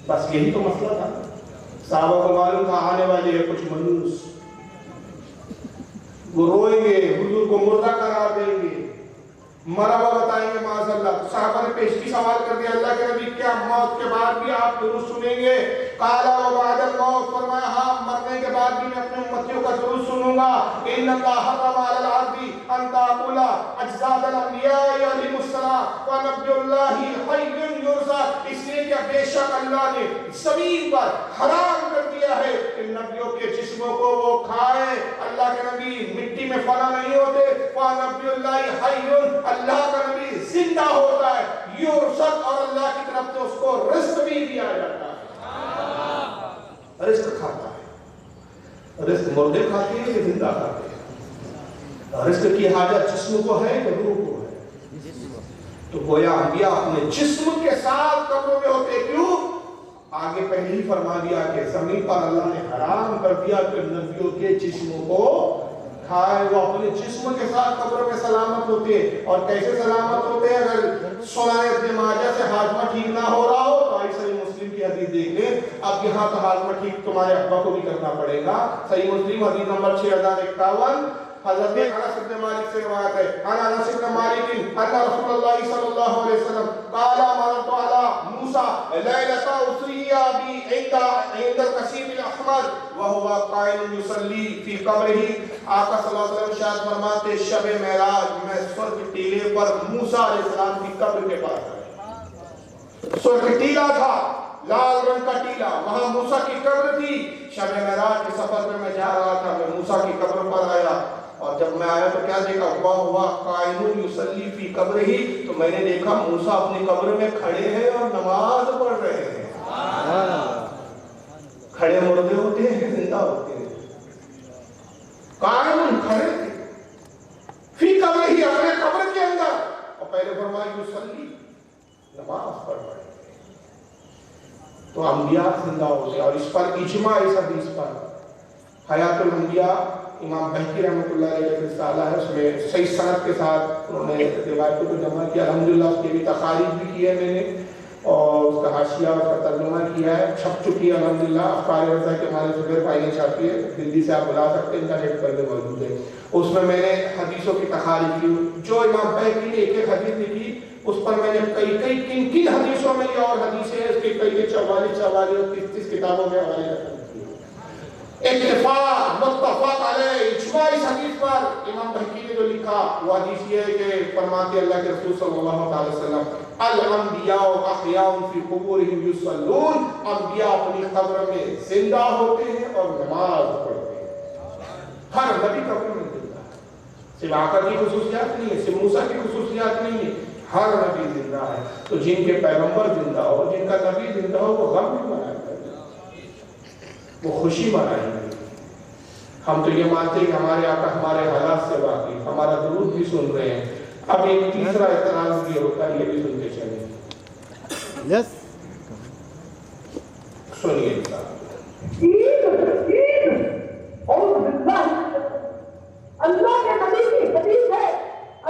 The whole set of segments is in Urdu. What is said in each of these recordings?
بس یہی تو مسئلہ تھا. صحابہ کو معلوم تھا آنے والے ہیں کچھ منوس، وہ روئیں گے، حضور کو مردہ قرار دیں گے، مرا ہوا بتائیں گے معاذ اللہ. تو صحابہ نے پیشگی سوال کر دیا اللہ کے نبی کیا موت کے بعد بھی آپ درود سنیں گے؟ قالا وبعد الموت، فرمایا ہاں مرنے کے بعد بھی میں اپنے امتیوں کا درود سنوں گا. ان اللہ حرم علی الارض ان تاکل اجساد الانبیاء علیہم السلام ونبی اللہ حی یرزق، اس لیے کہ بے شک اللہ نے زمین پر حرام کر دیا ہے کہ نبیوں کے جسموں کو وہ کھائیں. اللہ کے نبی مٹی میں فنا نہیں ہوتے. ونبی اللہ حی، اللہ کا نبی زندہ ہوتا ہے، یرزق، اور اللہ کی طرف سے اس کو رزق بھی دیا جاتا ہے. رزق کھاتا ہے. رزق مردے کھاتے ہیں کہ زندہ کھاتے ہیں؟ رزق کی حاجت جسم کو ہے کہ روح کو ہے؟ تو گویا انبیاء اپنے جسم کے ساتھ قبروں میں ہوتے. کیوں؟ آگے پہلے ہی فرما دیا کہ زمین پر اللہ نے حرام کر دیا کہ نبیوں کے جسموں کو کھائے. وہ اپنے جسم کے ساتھ قبروں میں سلامت ہوتے ہیں. اور کیسے سلامت ہوتے ہیں؟ اگر سنن ابن ماجہ سے ہاضمہ ٹھیک نہ ہو رہا ہو تو صحیح مسلم کی حدیث دیکھ لیں. اب یہاں تو ہاضمہ ٹھیک تمہارے ابا کو بھی کرنا پڑے گا. صحیح مسلم حدیث نمبر 6051 حضرت انس بن مالک سے روایت ہے. انس بن مالک ان رسول اللہ صلی اللہ علیہ وسلم قال مررت على موسى ليلة اسري بي عند القصيم الاحمر وهو قائم يصلي في قبره. آقا صلی اللہ علیہ وسلم شاید فرماتے شب معراج میں سر کے ٹیلے پر موسیٰ علیہ السلام کی قبر کے پاس آیا. سر کے ٹیلہ تھا، لال رنگ کا ٹیلہ، وہاں موسیٰ کی قبر تھی. شب معراج کے سفر میں میں جا رہا تھا، میں موسیٰ کی قبر پر آیا. اور جب میں آیا تو کیا دیکھا؟ ہوا قائم یصلی فی قبرہ، تو میں نے دیکھا موسیٰ اپنی قبر میں کھڑے ہیں اور نماز پڑھ رہے ہیں. کھڑے مردے ہوتے ہیں، زندہ ہوتے ہیں. قائم کھڑے تھے فی قبرہ، اپنے قبر کے اندر. اور پہلے فرمایا یصلی، نماز پڑھ رہے ہیں. تو انبیاء زندہ ہوتے ہیں. اور اس پر اجماع اس حدیث پر حیات الانبیاء امام بہقی رحمۃ اللہ علیہ کا رسالہ ہے، اس میں صحیح سند کے ساتھ انہوں نے روایتوں کو جمع کیا. الحمدللہ اس کے بھی تخارج بھی کی ہے میں نے، اور اس کا حاشیہ اس کا ترجمہ کیا ہے، چھپ چکی ہے الحمدللہ. افکار رضا کے ہمارے زبیر بھائی نے چھاپی ہے، دلی سے آپ بلا سکتے ہیں، انٹرنیٹ پر بھی موجود ہے. اس میں میں نے حدیثوں کی تخارج کی. جو امام بہقی نے ایک ایک حدیث لکھی اس پر میں نے کئی کن حدیثوں میں یہ اور حدیثیں اس کے کئی 44 اور 30 کتابوں میں حوالے رکھا. اتفاق متفق علیہ اجماع اس حدیث پر. امام بہقی نے جو لکھا وہ حدیث یہ ہے کہ فرماتے اللہ کے رسول صلی اللہ علیہ وسلم الانبیاء احیاء فی قبورہم یصلون، انبیاء اپنی قبر میں زندہ ہوتے ہیں اور نماز پڑھتے ہیں. ہر نبی قبر میں زندہ ہے. صرف آقا کی خصوصیات نہیں ہے، صرف موسیٰ کی خصوصیات نہیں ہے، ہر نبی زندہ ہے. تو جن کے پیغمبر زندہ ہو، جن کا نبی زندہ ہو، وہ غم بھی منائے گا، وہ خوشی منائیں گے. ہم تو یہ مانتے ہیں کہ ہمارے آقا ہمارے حالات سے واقف، ہمارا درود بھی سن رہے ہیں. اب ایک تیسرا اعتراض یہ ہوتا ہے، یہ بھی سنتے چلیں. یس سنیے اللہ کے نبی کی حدیث ہے،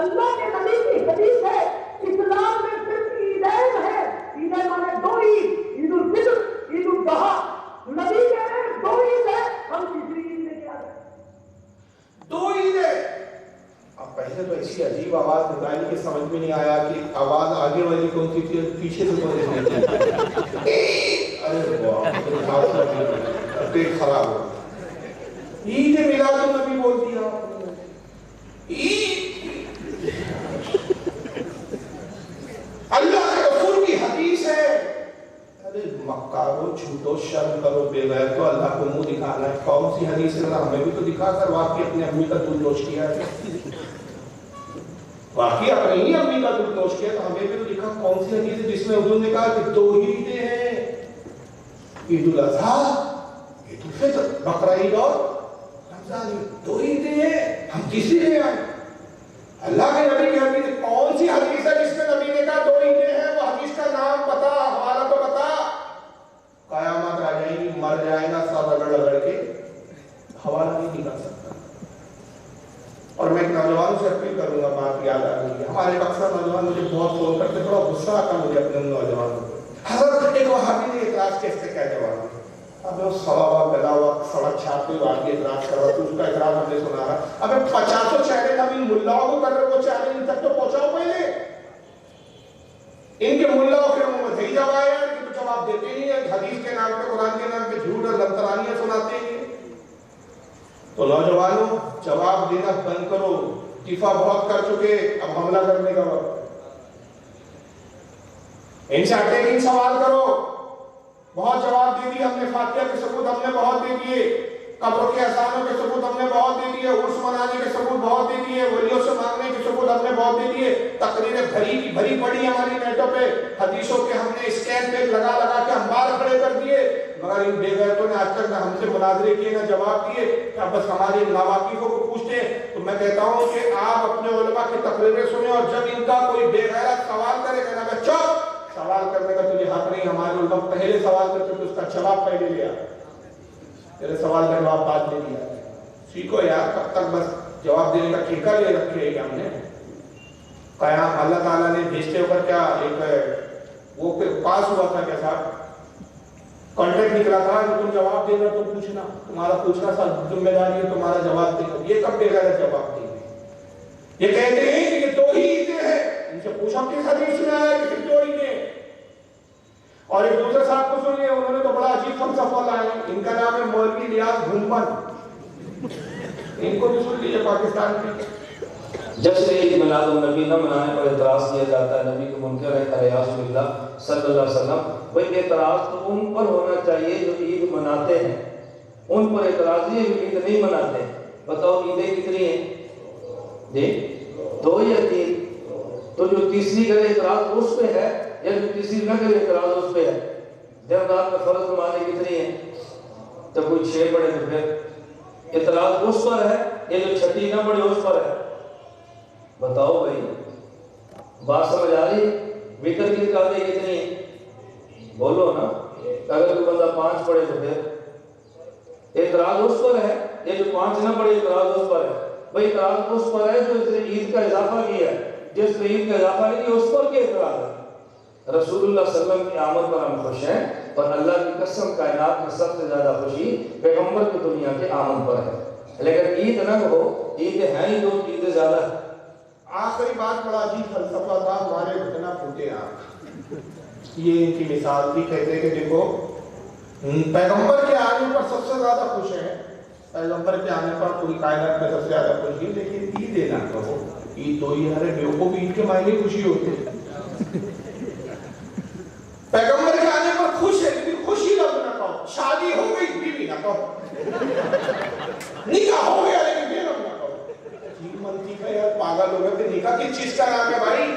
اللہ کے نبی کی حدیث ہے. اسلام میں صرف عیدین ہے. عیدین مانے دو عید، عید الفطر، عید الاضحیٰ. نبی کہہ رہے ہیں دو عید ہے، ہم تیسری عید لے کے آ رہے ہیں. دو عید ہے. اب پہلے تو ایسی عجیب آواز نکالی کہ سمجھ میں نہیں آیا کہ آواز آگے والی کون سی تھی، پیچھے سے کون سی تھی. ارے واہ، پیٹ خراب ہو. عید میلاد النبی بول دیا. اللہ کے رسول کی حدیث ہے. ارے مکارو، جھوٹو، شرم کرو، بے غیر تو اللہ کو منہ دکھانا ہے. کون سی حدیث ہے؟ ہمیں بھی تو دکھا کر واقعی اپنی امی کا دودھ نوش کیا ہے. واقعی اپنی ہی امی کا دودھ نوش کیا تو ہمیں بھی تو دکھا کون سی حدیث ہے جس میں حضور نے کہا کہ دو ہی عیدیں ہیں، عید الاضحیٰ، عید الفطر، بقرہ عید اور رمضان عید. دو عیدیں ہیں، ہم تیسری لے آئے. اللہ کے نبی کی حدیث کون سی حدیث ہے جس میں نبی نے کہا دو عیدیں ہیں؟ وہ حدیث کا نام بتا، حوالہ تو بتا. قیامت آ جائے گی، مر جائے گا سب رگڑ کے، حوالہ نہیں نکال سکتا. اور میں نوجوانوں سے اپیل کروں گا، بات یاد آ رہی ہے. ہمارے اکثر نوجوان مجھے بہت فون کرتے، بڑا غصہ آتا مجھے اپنے نوجوانوں کو. حضرت ایک وہابی نے اعتراض اعتراض کیسے کیا جواب ہے؟ اب وہ سوا ہوا گلا ہوا سڑک چھاپتے ہوئے آگے اعتراض کر رہا تو اس کا اعتراض ہم نے سنا رہا. اب 50 چیلنج ہم ان ملاؤں کو کر رہے، وہ چیلنج ان تک تو پہنچاؤ پہلے. ان کے ملاؤں کے منہ میں صحیح جواب ہے کہ تو جواب دیتے نہیں ہیں، حدیث کے نام پہ قرآن کے نام پہ جھوٹ اور لبترانیاں سناتے ہیں. تو نوجوانوں جواب دینا بند کرو، دفاع بہت کر چکے، اب حملہ کرنے کا وقت. ان سے اٹیکنگ سوال کرو. بہت جواب دے دیے ہم نے، فاتحہ کے ثبوت ہم نے بہت دے دیے، قبروں کے اذانوں کے ثبوت ہم نے بہت دے دیے، عرس منانے کے ثبوت بہت دے دیے، ولیوں سے مانگنے کے ثبوت ہم نے بہت دے دیے، تقریریں بھری کی بھری پڑی ہماری نیٹوں پہ، حدیثوں کے ہم نے اسکین پہ لگا لگا کے انبار کھڑے کر دیے، مگر ان بے غیرتوں نے آج تک نہ ہم سے مناظرے کیے نہ جواب دیے، کیا بس ہمارے ناواقفوں کو پوچھتے ہیں. تو میں کہتا ہوں کہ آپ اپنے علماء کی تقریریں سنیں، اور جب ان کا کوئی بے غیرت سوال کرے کہنا میں چپ، سوال کرنے کا تجھے حق نہیں. ہمارے علماء پہلے سوال کرتے تو اس کا جواب پہلے لیا، تیرے سوال کا جواب بعد میں دیا. سیکھو یار، کب تک بس جواب دینے کا ٹھیکہ لے رکھے ہے کہ ہم نے قیام اللہ تعالیٰ نے بھیجتے ہوئے کیا ایک وہ پاس ہوا تھا کیا صاحب کانٹریکٹ نکلا تھا کہ تم جواب دے گا تو پوچھنا، تمہارا پوچھنا سا ذمہ داری ہے، تمہارا جواب دے گا. یہ کب دے گا جواب دیں گے؟ یہ کہتے ہیں کہ یہ دو ہی عیدیں ہیں. ان سے پوچھا کس حدیث میں آیا کہ صرف دو عیدیں؟ اور ایک دوسرے صاحب کو سنیے، انہوں نے تو بڑا عجیب فلسفہ لائے. ان کا نام ہے مولوی نیاز گھنپن. ان کو بھی سن لیجیے پاکستان کی. جشن عید میلاد النبی نہ منانے پر اعتراض کیا جاتا ہے، نبی کو منکر ہے الیاذ باللہ صلی اللہ علیہ وسلم. بھئی اعتراض تو ان پر ہونا چاہیے جو عید مناتے ہیں، ان پر اعتراض یہ جو عید نہیں مناتے. بتاؤ عیدیں کتنی ہیں جی؟ 2 یا 3؟ تو جو تیسری کرے اعتراض اس پہ ہے، یا جو تیسری نہ کرے اعتراض اس پہ ہے. جب رات میں فرض نمازیں کتنی ہیں؟ جب کوئی 6 پڑھے تو پھر اعتراض اس پر ہے، یا جو 6 نہ پڑھے اس پر ہے. بتاؤ بھائی، بات سمجھ آ رہی؟ وطر کی رکعتیں کتنی ہیں؟ بولو نا. اگر کوئی بندہ 5 پڑھے تو پھر اعتراض اس پر ہے، یا جو 5 نہ پڑھے اعتراض اس پر ہے. بھائی اعتراض اس پر ہے جو اس نے عید کا اضافہ کیا ہے، جس نے عید کا اضافہ نہیں کیا اس پر کیا اعتراض ہے؟ رسول اللہ صلی اللہ علیہ وسلم کی آمد پر ہم خوش ہیں، اور اللہ کی قسم کائنات میں سب سے زیادہ خوشی پیغمبر کی دنیا کے آمد پر ہے. لیکن عید نہ ہو، عید ہے ہی 2 عیدیں زیادہ. آخری بات بڑا عجیب فلسفہ تھا، ہمارے گھٹنا پھوٹے آپ. یہ ان کی مثال بھی کہتے ہیں کہ دیکھو پیغمبر کے آنے پر سب سے زیادہ خوش ہیں، پیغمبر کے آنے پر کوئی کائنات میں سب سے زیادہ خوش ہے، لیکن عید دینا کہو. عید تو ہی ہر بیو کو بھی عید کے معنی خوشی ہوتی ہے. پیغمبر کے آنے پر خوش ہے لیکن خوشی لفظ نہ کہو. شادی ہو گئی بیوی نہ کہو، نکاح ہو گیا لیکن بے رب نہ کہو. عجیب منطق ہے یار، پاگل ہو گئے کہ نکاح کس چیز کا نام ہے بھائی؟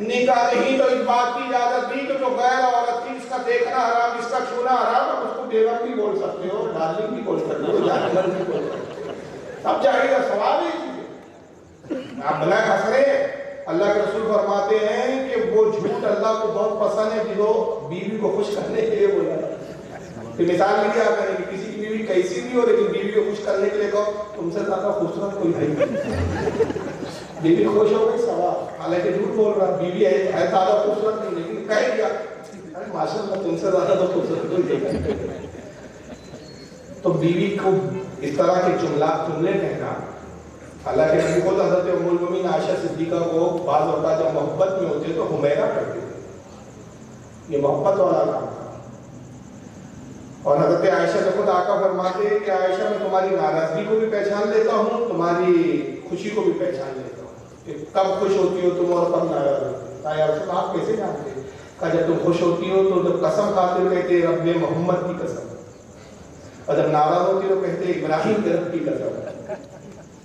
نکاح نہیں تو اس بات کی اجازت دی کہ جو غیر عورت تھی اس کا دیکھنا حرام، اس کا چھونا حرام. اب اس کو بیگم بھی بول سکتے ہو، ڈارلنگ بھی بول سکتے ہو، جانور بھی بول سکتے ہو. اب جائے گا سوال ہے چیزیں. آپ بلا ہنس رہے ہیں. اللہ کے رسول فرماتے ہیں کہ وہ جھوٹ اللہ کو بہت پسند ہے جو بیوی کو خوش کرنے کے لیے بولا. پھر مثال بھی کیا کریں کہ کسی کی بیوی کیسی بھی ہو لیکن بیوی کو خوش کرنے کے لیے کہو تم سے زیادہ خوبصورت کوئی نہیں. بیوی خوش ہو گئی سوال، حالانکہ جھوٹ بول رہا، بیوی ہے زیادہ خوبصورت نہیں لیکن کہہ دیا ارے ماشاء اللہ تم سے زیادہ تو خوبصورت کوئی نہیں. تو بیوی کو اس طرح کے جملے کہنا، اللہ کے نبی خود حضرت ام المؤمنین عائشہ صدیقہ کو بعض اوقات جب محبت میں ہوتے تو حمیرہ کرتے تھے. یہ محبت والا کام تھا. اور حضرت عائشہ سے خود آقا فرماتے ہیں کہ عائشہ میں تمہاری ناراضگی کو بھی پہچان لیتا ہوں، تمہاری خوشی کو بھی پہچان لیتا ہوں کہ کب خوش ہوتی ہو تم اور کب ناراض ہوتی ہو. یا رسول آپ کیسے جانتے ہیں؟ کہا جب تم خوش ہوتی ہو تو جب قسم کھاتے ہو کہتے رب محمد کی قسم، اور جب ناراض ہوتی ہو کہتے ابراہیم کے رب کی قسم.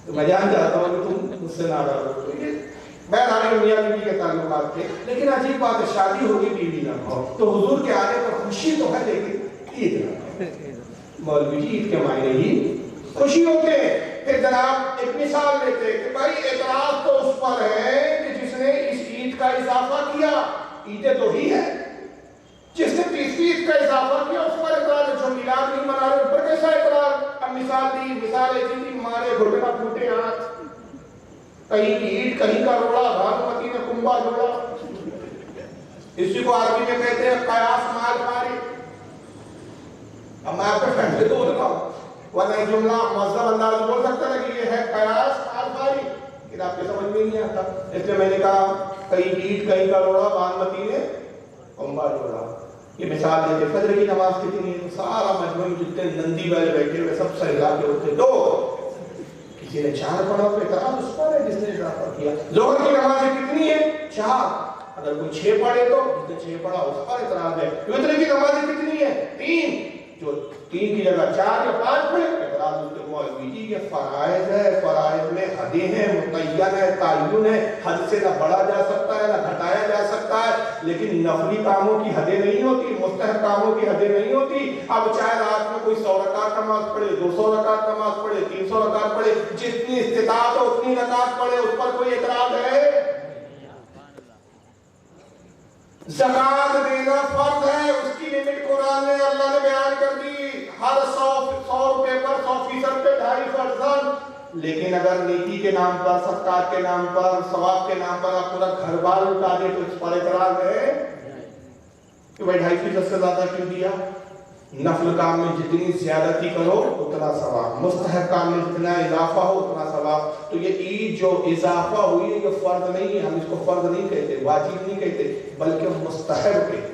تو میں جان جاتا ہوں کہ تم مجھ سے ناراض ہو. بہرحال میاں بیوی کے تعلقات تھے. لیکن عجیب بات ہے، شادی ہوگی بیوی نہ ہو تو حضور کے آنے پر خوشی تو ہے لیکن عید نہ. مولوی جی عید کے معنی ہی خوشی ہوتے ہیں. پھر جناب ایک مثال لیتے ہیں کہ بھائی اعتراض تو اس پر ہے کہ جس نے اس عید کا اضافہ کیا. عیدیں تو ہی ہے. جس نے تیسری عید کا اضافہ کیا اس پر اعتراض ہے. جو میلاد نہیں منا رہے اس پر کیسا اعتراض؟ اب مثال دی، مثال ایسی تھی مارے گھٹنا پھوٹے ہاتھ، کہیں کی عید کہیں کا روڑا، بھاگمتی نے کنبا جوڑا. اسی کو عربی میں کہتے ہیں قیاس مال فارغ. اب میں آپ کے فیملی کو بول رہا ہوں، ورنہ یہ جملہ مذہب انداز بول سکتا ہے کہ یہ ہے قیاس آلفاری، لیکن آپ کے سمجھ میں نہیں آتا، اس لیے میں نے کہا کئی گیٹ کئی کروڑا بانمتی نے کنبا جوڑا. یہ مثال ہے کہ فجر کی نماز کتنی ہے، سارا مجموعی جتنے نندی والے بیٹھے ہوئے سب سہلا کے ہوتے دو، کسی نے 4 پڑھا تو اعتراض اس پر ہے جس نے اضافہ کیا. ظہر کی نماز کتنی ہے 4، اگر کوئی 6 پڑھے تو جس نے 6 پڑھا اس پر اعتراض ہے. وتر کی نماز کتنی ہے 3، جو 3 کی جگہ 4 یا 5 پڑھے اعتراض اس کے مولوی جی یہ فرائض ہے، فرائض میں حدیں ہیں، مقید ہے، تعین ہے، حد سے نہ بڑھا جا سکتا ہے نہ گھٹایا جا سکتا ہے، لیکن نفلی کاموں کی حدیں نہیں ہوتی، مستحب کاموں کی حدیں نہیں ہوتی. اب چاہے رات میں کوئی 100 رکعت نماز پڑھے، 200 رکعت نماز پڑھے، 300 رکعت پڑھے، جتنی استطاعت ہو اتنی رکعت پڑھے، اس پر کوئی اعتراض ہے؟ زکات دینا فرض ہے، اس کی لمٹ قرآن نے اللہ نے بیان کر دی، ہر 100 روپے پر 100% پہ 2.5%. لیکن اگر نیکی کے نام پر، صدقات کے نام پر، ثواب کے نام پر آپ پورا گھر بار لٹا دے تو اس پر اعتراض ہے کہ بھائی 2.5% سے زیادہ کیوں دیا؟ نفل کام میں جتنی زیادتی کرو اتنا ثواب، مستحب کام میں جتنا اضافہ ہو اتنا ثواب. تو یہ عید جو اضافہ ہوئی ہے یہ فرض نہیں ہے، ہم اس کو فرض نہیں کہتے، واجب نہیں کہتے، بلکہ مستحب کہتے ہیں.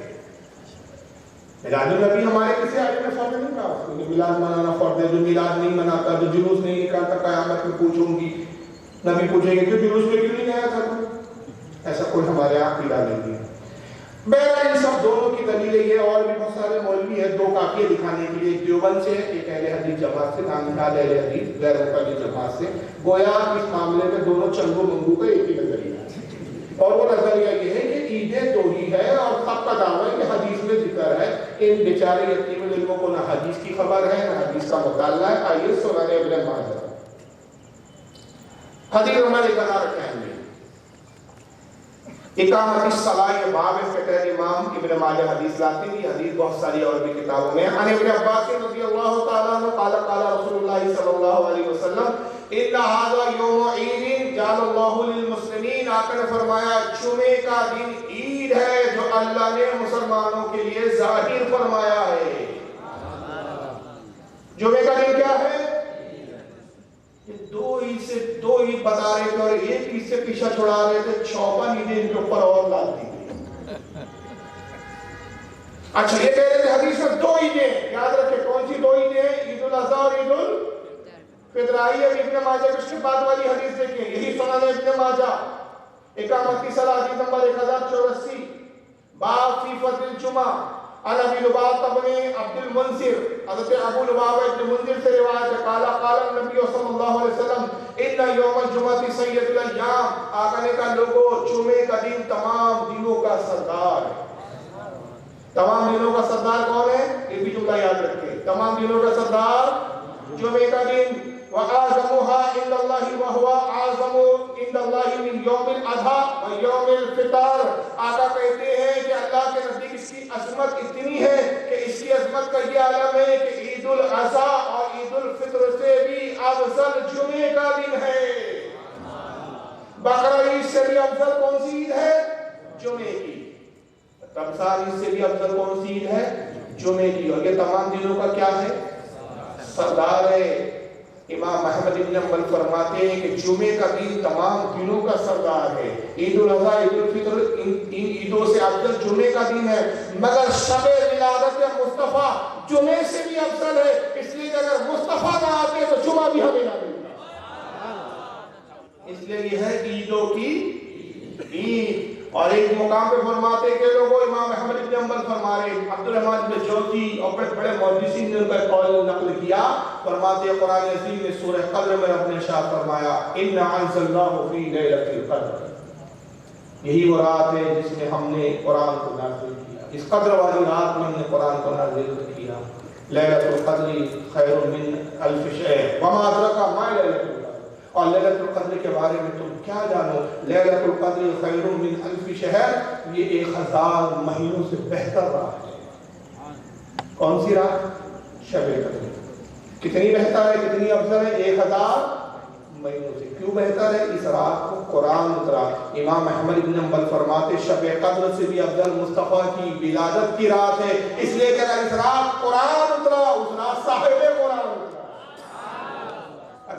میلاد النبی ہمارے کسی آدمی نے فرض نہیں کہا، کیونکہ میلاد منانا فرض ہے. جو میلاد نہیں مناتا، جو جلوس نہیں نکالتا، قیامت میں پوچھوں گی، نبی پوچھیں گے کہ جلوس میں کیوں نہیں گیا تھا تو؟ ایسا کوئی ہمارے یہاں عقیدہ نہیں ہے. بہرحال ان سب دونوں کی دلیلیں یہ، اور بھی بہت سارے مولوی ہیں، 2 کافی دکھانے کے لیے. دیوبند سے ایک اہل حدیث جماعت سے، نام نکال اہل حدیث غیر مقلد جماعت سے، گویا اس معاملے میں دونوں چنگو منگو کا ایک ہی نظریہ ہے، اور وہ نظریہ یہ ہے کہ عیدیں 2 ہی ہے، اور سب کا دعویٰ ہے کہ حدیث میں ذکر ہے. ان بیچارے یتیم العلموں کو نہ حدیث کی خبر ہے نہ حدیث کا مطالعہ ہے. آئیے سنن ابن ماجہ حدیث نمبر 1098 اقامت الصلاۃ باب فقہ امام ابن ماجہ حدیث لاتے ہیں. یہ حدیث بہت ساری اور بھی کتابوں میں. عن ابن عباس رضی اللہ تعالیٰ عنہ قال قال رسول اللہ صلی اللہ علیہ وسلم ان ھذا یوم عید جعل اللہ للمسلمین. آقا نے فرمایا جمعے کا دن عید ہے جو اللہ نے مسلمانوں کے لیے ظاہر فرمایا ہے. جمعے کا دن کیا ہے؟ 2 عید سے 2 عید بتا رہے تھے اور ایک عید سے پیچھا چھڑا رہے تھے، 54 عیدیں ان کے اوپر اور لا دی گئی. اچھا یہ کہہ رہے تھے حدیث میں 2 عیدیں، یاد رکھیں کون سی 2 عیدیں ہیں؟ عید الاضحیٰ اور عید الفطر. آئیے ابن ماجہ اس کے بعد والی حدیث دیکھیں، یہی سنن ابن ماجہ اقامت کی صلاۃ حدیث نمبر 1084 باب فی فضل الجمعہ. عن ابی لبابہ بن عبد المنذر، حضرت ابو لبابہ ابن منذر سے روایت ہے، قال قال النبی صلی اللہ علیہ وسلم ان یوم الجمعہ سید الایام. آقا نے کہا لوگوں جمعے کا دن تمام دنوں کا سردار ہے. تمام دنوں کا سردار کون ہے؟ یہ بھی جملہ یاد رکھیں، تمام دنوں کا سردار جمعے کا دن. وَأَعْظَمُهَا عِنْدَ اللَّهِ وَهُوَ أَعْظَمُ عِنْدَ اللَّهِ مِنْ يَوْمِ الْأَضْحَىٰ وَيَوْمِ الْفِطْرِ. آقا کہتے ہیں کہ اللہ کے نزدیک اس کی عظمت اتنی ہے کہ اس کی عظمت کا یہ عالم ہے کہ عید الاضحیٰ اور عید الفطر سے بھی افضل جمعے کا دن ہے. بقرہ عید سے بھی افضل کون سی عید ہے؟ جمعے کی. رمضان عید سے بھی افضل کون سی عید ہے؟ جمعے کی. اور یہ تمام دنوں کا کیا ہے؟ سردار ہے. امام احمد بن حنبل فرماتے ہیں کہ جمعے کا دن تمام دنوں کا سردار ہے. عید الاضحیٰ عید الفطر ان عیدوں سے افضل جمعے کا دن ہے، مگر شب ولادت مصطفیٰ جمعے سے بھی افضل ہے. اس لیے اگر مصطفیٰ نہ آتے تو جمعہ بھی ہمیں نہ ملتا. اس لیے یہ ہے عیدوں کی عید. اور ایک مقام پہ فرماتے کہ لوگوں امام احمد بن حنبل فرما رہے، عبد الرحمن بن جوزی اور بڑے محدثین نے ان کا قول نقل کیا، فرماتے قرآن عظیم میں سورہ قدر میں رب نے ارشاد فرمایا اِنَّا أَنزَلْنَاهُ فِي لَيْلَةِ الْقَدْرِ. یہی وہ رات ہے جس میں ہم نے قرآن کو نازل کیا. اس قدر والی رات میں ہم نے قرآن کو نازل کیا. لیلۃ القدر خیر من الف شہر وما ادراک ما لیلۃ القدر. اور لیلۃ القدر کے بارے میں تم کیا جانو؟ لیلۃ القدر خیر من الف شہر، یہ 1000 مہینوں سے بہتر رات ہے. کون سی رات؟ شب قدر. کتنی بہتر ہے، کتنی افضل ہے؟ 1000 مہینوں سے. کیوں بہتر ہے؟ اس رات کو قرآن اترا. امام احمد بن حنبل فرماتے شب قدر سے بھی افضل مصطفیٰ کی ولادت کی رات ہے، اس لیے کہ اگر اس رات قرآن اترا، اس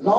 9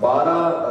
12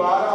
12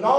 9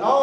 9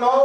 9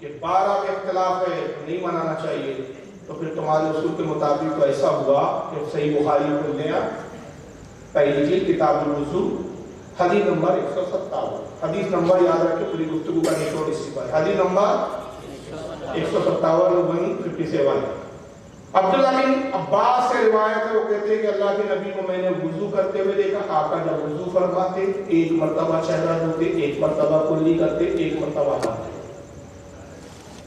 کہ 12 میں اختلاف ہے نہیں منانا چاہیے، تو پھر تمہارے اصول کے مطابق تو ایسا ہوا کہ صحیح بخاری کھول لیں آپ، پہلی جلد کتاب الوضو، حدیث نمبر 157، حدیث نمبر یاد رکھیں، پوری گفتگو کا نچوڑ اسی پر، حدیث نمبر 157 عبداللہ بن عباس سے روایت ہے، وہ کہتے ہیں کہ اللہ کے نبی کو میں نے وضو کرتے ہوئے دیکھا، آقا جب وضو فرماتے ایک مرتبہ چہرہ دھوتے، ایک مرتبہ کلی کرتے، ایک مرتبہ ہاتھ،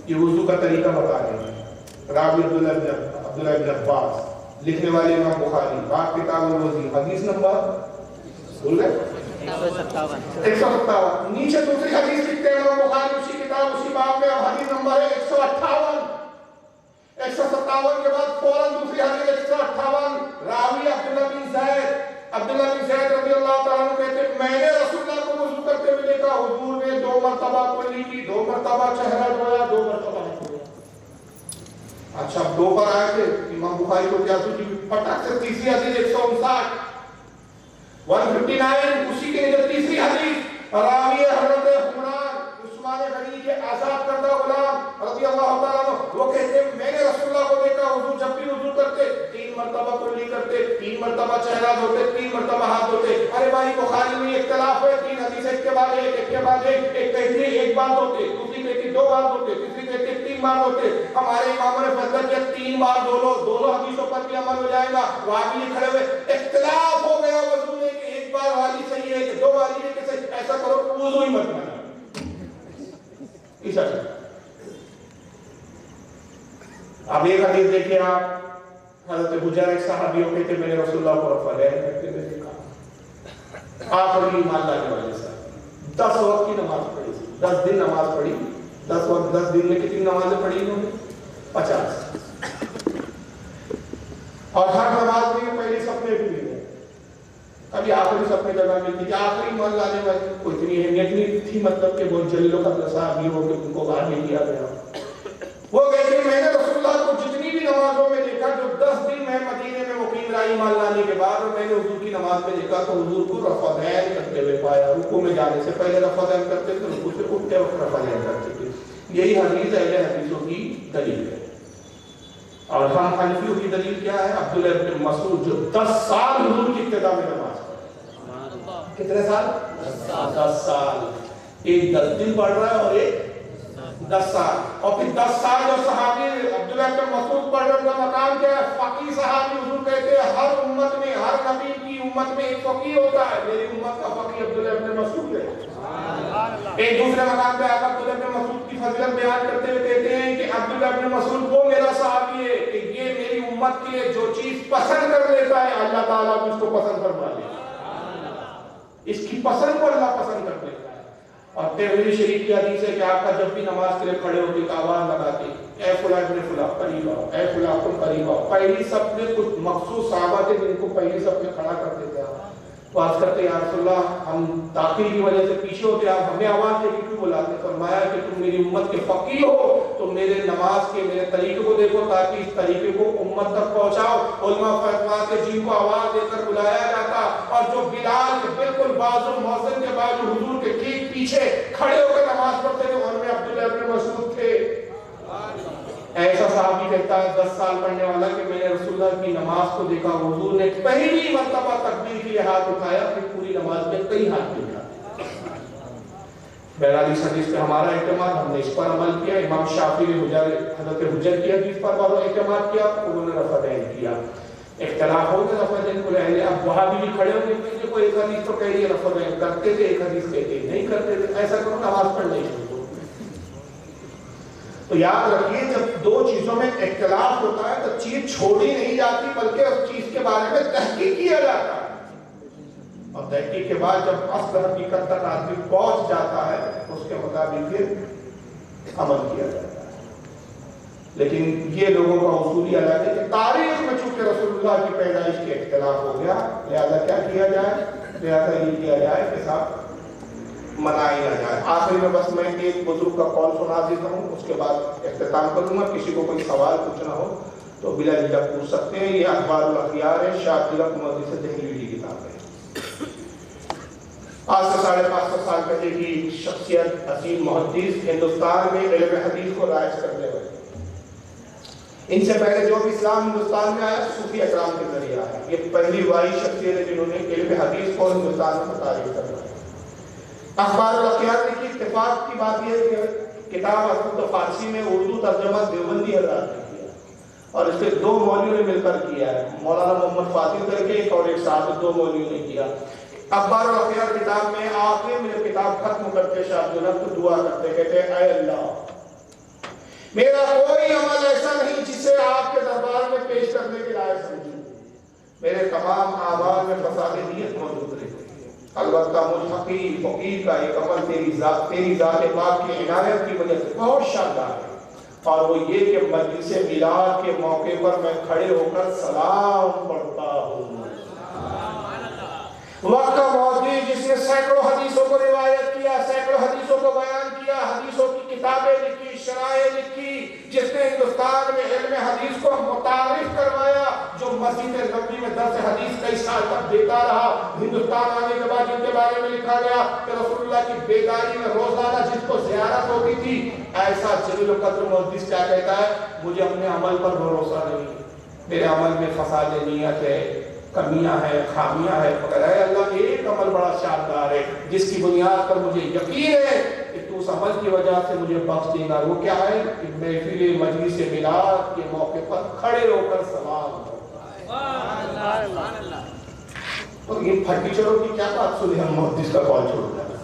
یہ وضو کا طریقہ بتا رہے ہیں راوی عبداللہ بن عباس، لکھنے والے امام بخاری، باب کتاب الوضو، حدیث نمبر بھول گئے 157، نیچے دوسری حدیث لکھتے ہیں امام بخاری اسی کتاب اسی باب میں، حدیث نمبر ہے 158، 157 کے بعد فوراً دوسری حدیث 158، راوی عبداللہ بن زید رضی اللہ تعالیٰ عنہ کہتے ہیں میں نے رسول اللہ کو وضو کرتے ہوئے دیکھا، حضور نے 2 مرتبہ کلی کی، 2 مرتبہ چہرہ دھویا، 2 مرتبہ ہاتھ دھویا۔ اچھا 2 پر آئے تھے، امام بخاری کو کیا سوچی پٹک سے تیسری حدیث 159، 159 اسی کے نیچے تیسری حدیث، راوی حضرت عمران عثمان غنی کے آزاد کردہ غلام رضی اللہ تعالیٰ عنہ، وہ کہتے ہیں میں نے رسول اللہ کو دیکھا، حضور جب بھی وضو کرتے 3 مرتبہ کلی کرتے، 3 مرتبہ چہرہ دھوتے، 3 مرتبہ ہاتھ دھوتے۔ ارے بھائی بخاری میں اختلاف ہے، 3 حدیث ایک کے بعد ایک، ایک کہتی ہے 1 بار دھوتے، دوسری کہتی ہے 2 بار دھوتے، تیسری کہتی ہے 3 بار دھوتے۔ ہمارے اماموں نے فیصلہ کیا 3 بار دھو لو، دونوں حدیثوں پر بھی عمل ہو جائے گا۔ وہاں بھی کھڑے ہوئے اختلاف ہو گیا وضو میں کہ 1 بار والی صحیح ہے کہ 2 والی ہے کہ صحیح، ایسا کرو وضو ہی مت بنا اس طرح۔ اب ایک حدیث دیکھیں آپ، حضرت حجر ایک صحابی ہو کہتے میں نے رسول اللہ کو رفع العین کرتے ہوئے دیکھا، آخری ایمان لانے والے صاحب 10 وقت کی نماز پڑھی، 10 دن نماز پڑھی، 10 وقت 10 دن میں کتنی نمازیں پڑھی انہوں نے 50، اور ہر نماز میں پہلی صف میں بھی ملے، ابھی آخری صف میں جگہ ملتی تھی، آخری ایمان لانے والے کو اتنی اہمیت نہیں تھی، مطلب کہ بہت جلیل قدر صحابی ہو کہ ان کو باہر نہیں کیا گیا۔ وہ کہتے ہیں میں نے رسول اللہ کو جتنی بھی نمازوں میں دیکھا جو 10 دن میں مدینے میں مقیم رہا ایمان لانے کے بعد، اور میں نے حضور کی نماز میں دیکھا تو حضور کو رفع العین کرتے ہوئے پایا، رکوع میں جانے سے پہلے رفع العین کرتے تھے، رکوع سے اٹھتے وقت رفع العین کرتے تھے۔ یہی حدیث اہل حدیثوں کی دلیل ہے۔ اور ہم حنفیوں کی دلیل کیا ہے؟ عبداللہ بن مسعود جو 10 سال حضور کی ابتدا میں نماز پڑھا، کتنے سال؟ 10 سال، ایک 10 دن پڑھ رہا ہے اور ایک 10 سال، اور پھر 10 سال جو صحابی عبداللہ بن مسعود پڑھ رہے ان کا مقام کیا ہے؟ فقیہ صحابی۔ حضور کہتے ہیں ہر امت میں، ہر نبی کی امت میں ایک فقیہ ہوتا ہے، میری امت کا فقیہ عبداللہ بن مسعود ہے۔ ایک دوسرے مقام پہ آقا عبداللہ بن مسعود کی فضیلت بیان کرتے ہوئے کہتے ہیں کہ عبداللہ بن مسعود وہ میرا صحابی ہے کہ یہ میری امت کے لیے جو چیز پسند کر لیتا ہے اللہ تعالیٰ بھی اس کو پسند فرما لیتا ہے، اس کی پسند کو اللہ پسند کر لیتا ہے۔ اور ترمذی شریف کی حدیث ہے کہ آقا جب بھی نماز کے لیے کھڑے ہوتے ایک آواز لگاتے اے فلاں ابن فلاں قریب آؤ، اے فلاں تم قریب آؤ۔ پہلی صف میں کچھ مخصوص صحابہ تھے جن کو پہلی صف میں کھڑا کرتے تھے، تو آج کرتے یا رسول اللہ ہم تاخیر کی وجہ سے پیچھے ہوتے، آپ ہمیں آواز دے کے کیوں بلاتے؟ فرمایا کہ تم میری امت کے فقیہ ہو تو میرے نماز کے میرے طریقے کو دیکھو تاکہ اس طریقے کو امت تک پہنچاؤ۔ علماء فرماتے جن کو آواز دے کر بلایا جاتا، اور جو بلال کے بالکل بازو مؤذن کے بازو حضور کے ٹھیک پیچھے کھڑے ہو کر نماز پڑھتے تھے، ان میں عبداللہ بن مسعود تھے۔ ایسا صحابی کہتا ہے 10 سال پڑھنے والا کہ میں نے رسول اللہ کی نماز کو دیکھا، حضور نے پہلی مرتبہ تکبیر کے لیے ہاتھ اٹھایا، پھر پوری نماز میں کئی ہاتھ نہیں اٹھاتے۔ بہرحال اس حدیث پہ ہمارا اعتماد، ہم نے اس پر عمل کیا۔ امام شافعی نے حضرت حجر کی حدیث پر اعتماد کیا، انہوں نے رفع العین کیا۔ اختلاف ہو گیا رفع العین کو لے، اب وہاں بھی کھڑے ہو گئے کوئی ایک حدیث تو کہہ رہی ہے رفع العین کرتے تھے، ایک حدیث کہتے نہیں کرتے تھے، ایسا کرو نماز پڑھ نہیں چھوڑو۔ تو یاد رکھیے جب 2 چیزوں میں اختلاف ہوتا ہے تو چیز چھوڑی نہیں جاتی بلکہ اس چیز کے بارے میں تحقیق کیا جاتا ہے، اور تحقیق کے بعد جب اصل حقیقت تک آدمی پہنچ جاتا ہے اس کے مطابق پھر عمل کیا جاتا ہے۔ لیکن یہ لوگوں کا اصولی الگ ہے کہ تاریخ میں چونکہ رسول اللہ کی پیدائش کے اختلاف ہو گیا، لہذا کیا کیا جائے؟ لہذا یہ کیا جائے کہ صاحب منائی نہ جائے۔ آخری میں بس میں ایک بزرگ کا قول سنا دیتا ہوں، اس کے بعد اختتام کروں گا۔ کسی کو کوئی سوال پوچھنا ہو تو بلا جھجک پوچھ سکتے ہیں۔ یہ اخبار الاخیار ہے، شاہ تلک محدث دہلوی کی کتاب ہے۔ آج سے 550 سال پہلے کی شخصیت، عظیم محدث، ہندوستان میں علم حدیث کو رائج کرنے والے۔ ان سے پہلے جو بھی اسلام ہندوستان میں آیا صوفی اکرام کے ذریعے آیا۔ یہ پہلی واحد شخصیت ہے جنہوں نے علم حدیث کو ہندوستان میں تعریف کروایا۔ اخبار الاخیار کی اتفاق کی بات یہ ہے کہ کتاب اصل فارسی میں اردو ترجمہ دیوبندی حضرات نے کیا اور اس کے 2 مولویوں نے مل کر کیا ہے، مولانا محمد فاضل کر کے ایک اور ایک صاحب، 2 مولویوں نے کیا۔ اخبار الاخیار کتاب میں آخر میں کتاب ختم کرتے شاہ عبدالحق دعا کرتے، کہتے ہیں اے اللہ میرا کوئی عمل ایسا نہیں جسے آپ کے دربار میں پیش کرنے کے لائق سمجھوں، میرے تمام اعمال میں فساد نیت موجود رہے، البتہ مجھ فقیر کا ایک عمل تیری ذات پاک کی عنایت کی وجہ سے بہت شاندار ہے، اور وہ یہ کہ مجلس میلاد کے موقع پر میں کھڑے ہو کر سلام پڑھتا ہوں۔ وقت کا محدث جس نے سینکڑوں حدیثوں کو روایت کیا، سینکڑوں حدیثوں کو بیان کیا، حدیثوں کی کتابیں لکھی، شرائح لکھی، جس نے ہندوستان میں علم حدیث کو متعارف کروایا، جو مسجد نبوی میں درس حدیث کئی سال تک دیتا رہا، ہندوستان آنے کے بعد جن کے بارے میں لکھا گیا کہ رسول اللہ کی بیداری میں روزانہ جس کو زیارت ہوتی تھی، ایسا جلیل القدر محدث کیا کہتا ہے، مجھے اپنے عمل پر بھروسہ نہیں، میرے عمل میں فساد نیت ہے، کمیاں ہیں، خامیاں ہیں، مگر اے اللہ ایک عمل بڑا شاندار ہے جس کی بنیاد پر مجھے یقین ہے کہ تو اس عمل کی وجہ سے مجھے بخش دے گا۔ وہ کیا ہے کہ محفل مجلس میلاد کے موقع پر کھڑے ہو کر سلام کرتا۔ تو یہ پھٹیچروں کی کیا بات سنی ہم محدث کا قول چھوڑتا ہے۔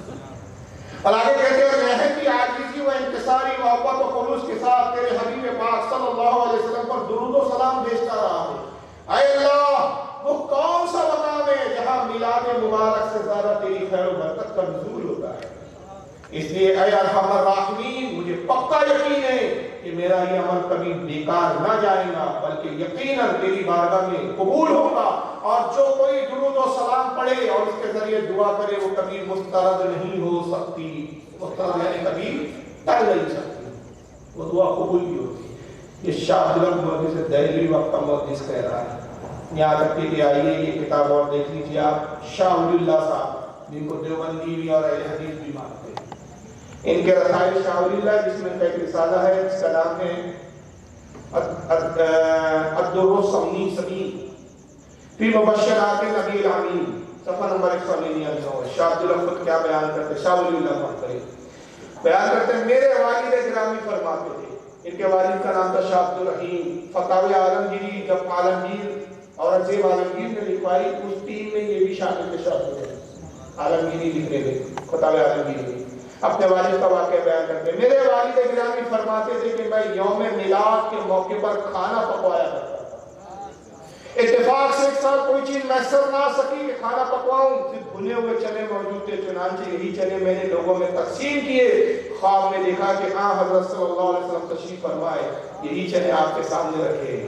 اور آگے کہتے ہیں محض کی عاجزی و انکساری محبت و خلوص کے ساتھ تیرے حبیب پاک صلی اللہ علیہ وسلم پر درود و سلام بھیجتا رہا ہوں۔ اے اللہ وہ کون سا مقام ہے جہاں میلاد مبارک سے زیادہ تیری خیر و برکت کا نزول ہوتا ہے، اس لیے اے ارحم الراحمین مجھے پکا یقین ہے کہ میرا یہ عمل کبھی بیکار نہ جائے گا، بلکہ یقیناً تیری بارگاہ میں قبول ہوگا، اور جو کوئی درود و سلام پڑھے اور اس کے ذریعے دعا کرے وہ کبھی مسترد نہیں ہو سکتی، مسترد یعنی کبھی ٹل نہیں سکتی، وہ دعا قبول بھی ہوتی۔ یہ شاہ عبدالحق محدث دہلوی وقت کا محدث کہہ رہا ہے۔ یہاں تک کہ آئیے یہ کتاب اور دیکھ لیجیے آپ، شاہ ولی اللہ صاحب جن کو دیوبندی بھی اور اہل حدیث بھی مانتے ہیں، ان کے رسائل شاہ ولی اللہ جس میں ایک رسالہ ہے جس کا نام ہے الدر السمین فی مبشرات النبی الامین، صفحہ نمبر 199۔ شاہ عبدالحق خود کیا بیان کرتے ہیں، شاہ ولی اللہ بیان کرتے ہیں، میرے والد گرامی فرماتے تھے، ان کے والد کا نام تھا شاہ عبدالرحیم، فتاوی عالمگیری جب عالمگیر اورنگزیب عالمگیر نے لکھوائی اس ٹیم میں یہ بھی شامل تھے، شاہ عالمگیری لکھنے میں، فتاوی عالمگیری اپنے والد کا واقعہ بیان کرتے ہیں، میرے والد گرامی فرماتے تھے کہ میں یوم میلاد کے موقع پر کھانا پکوایا کرتا تھا، اتفاق سے ایک سال کوئی چیز میسر نہ سکی کہ کھانا پکواؤں، پھر بھنے ہوئے چنے موجود تھے، چنانچہ یہی چنے میں نے لوگوں میں تقسیم کیے، خواب میں دیکھا کہ ہاں حضرت صلی اللہ علیہ وسلم تشریف فرمائے، یہی چنے آپ کے سامنے رکھے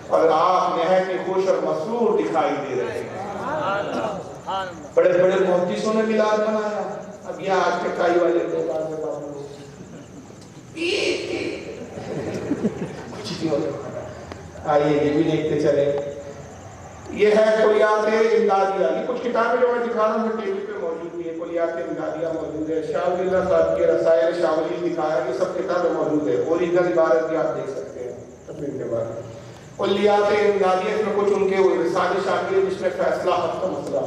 اور آپ نہایت خوش اور مسرور دکھائی دے رہے ہیں۔ بڑے بڑے محدثوں نے میلاد منایا، اب یہ آج کے کائی والے لوگ آئیے یہ بھی دیکھتے چلے۔ یہ ہے کلیات امدادیہ، یہ کچھ کتابیں جو میں دکھا رہا ہوں ٹیبل پہ موجود بھی ہے، کلیات امدادیہ موجود ہے، شاہ ولی اللہ صاحب کے رسائل شاہ ولی دکھایا، یہ سب کتابیں موجود ہے، اوریجنل عبارت بھی آپ دیکھ سکتے ہیں تصویر کے بعد۔ کلیات امدادیہ میں کچھ ان کے رسالے شامل ہیں جس میں فیصلہ حق کا مسئلہ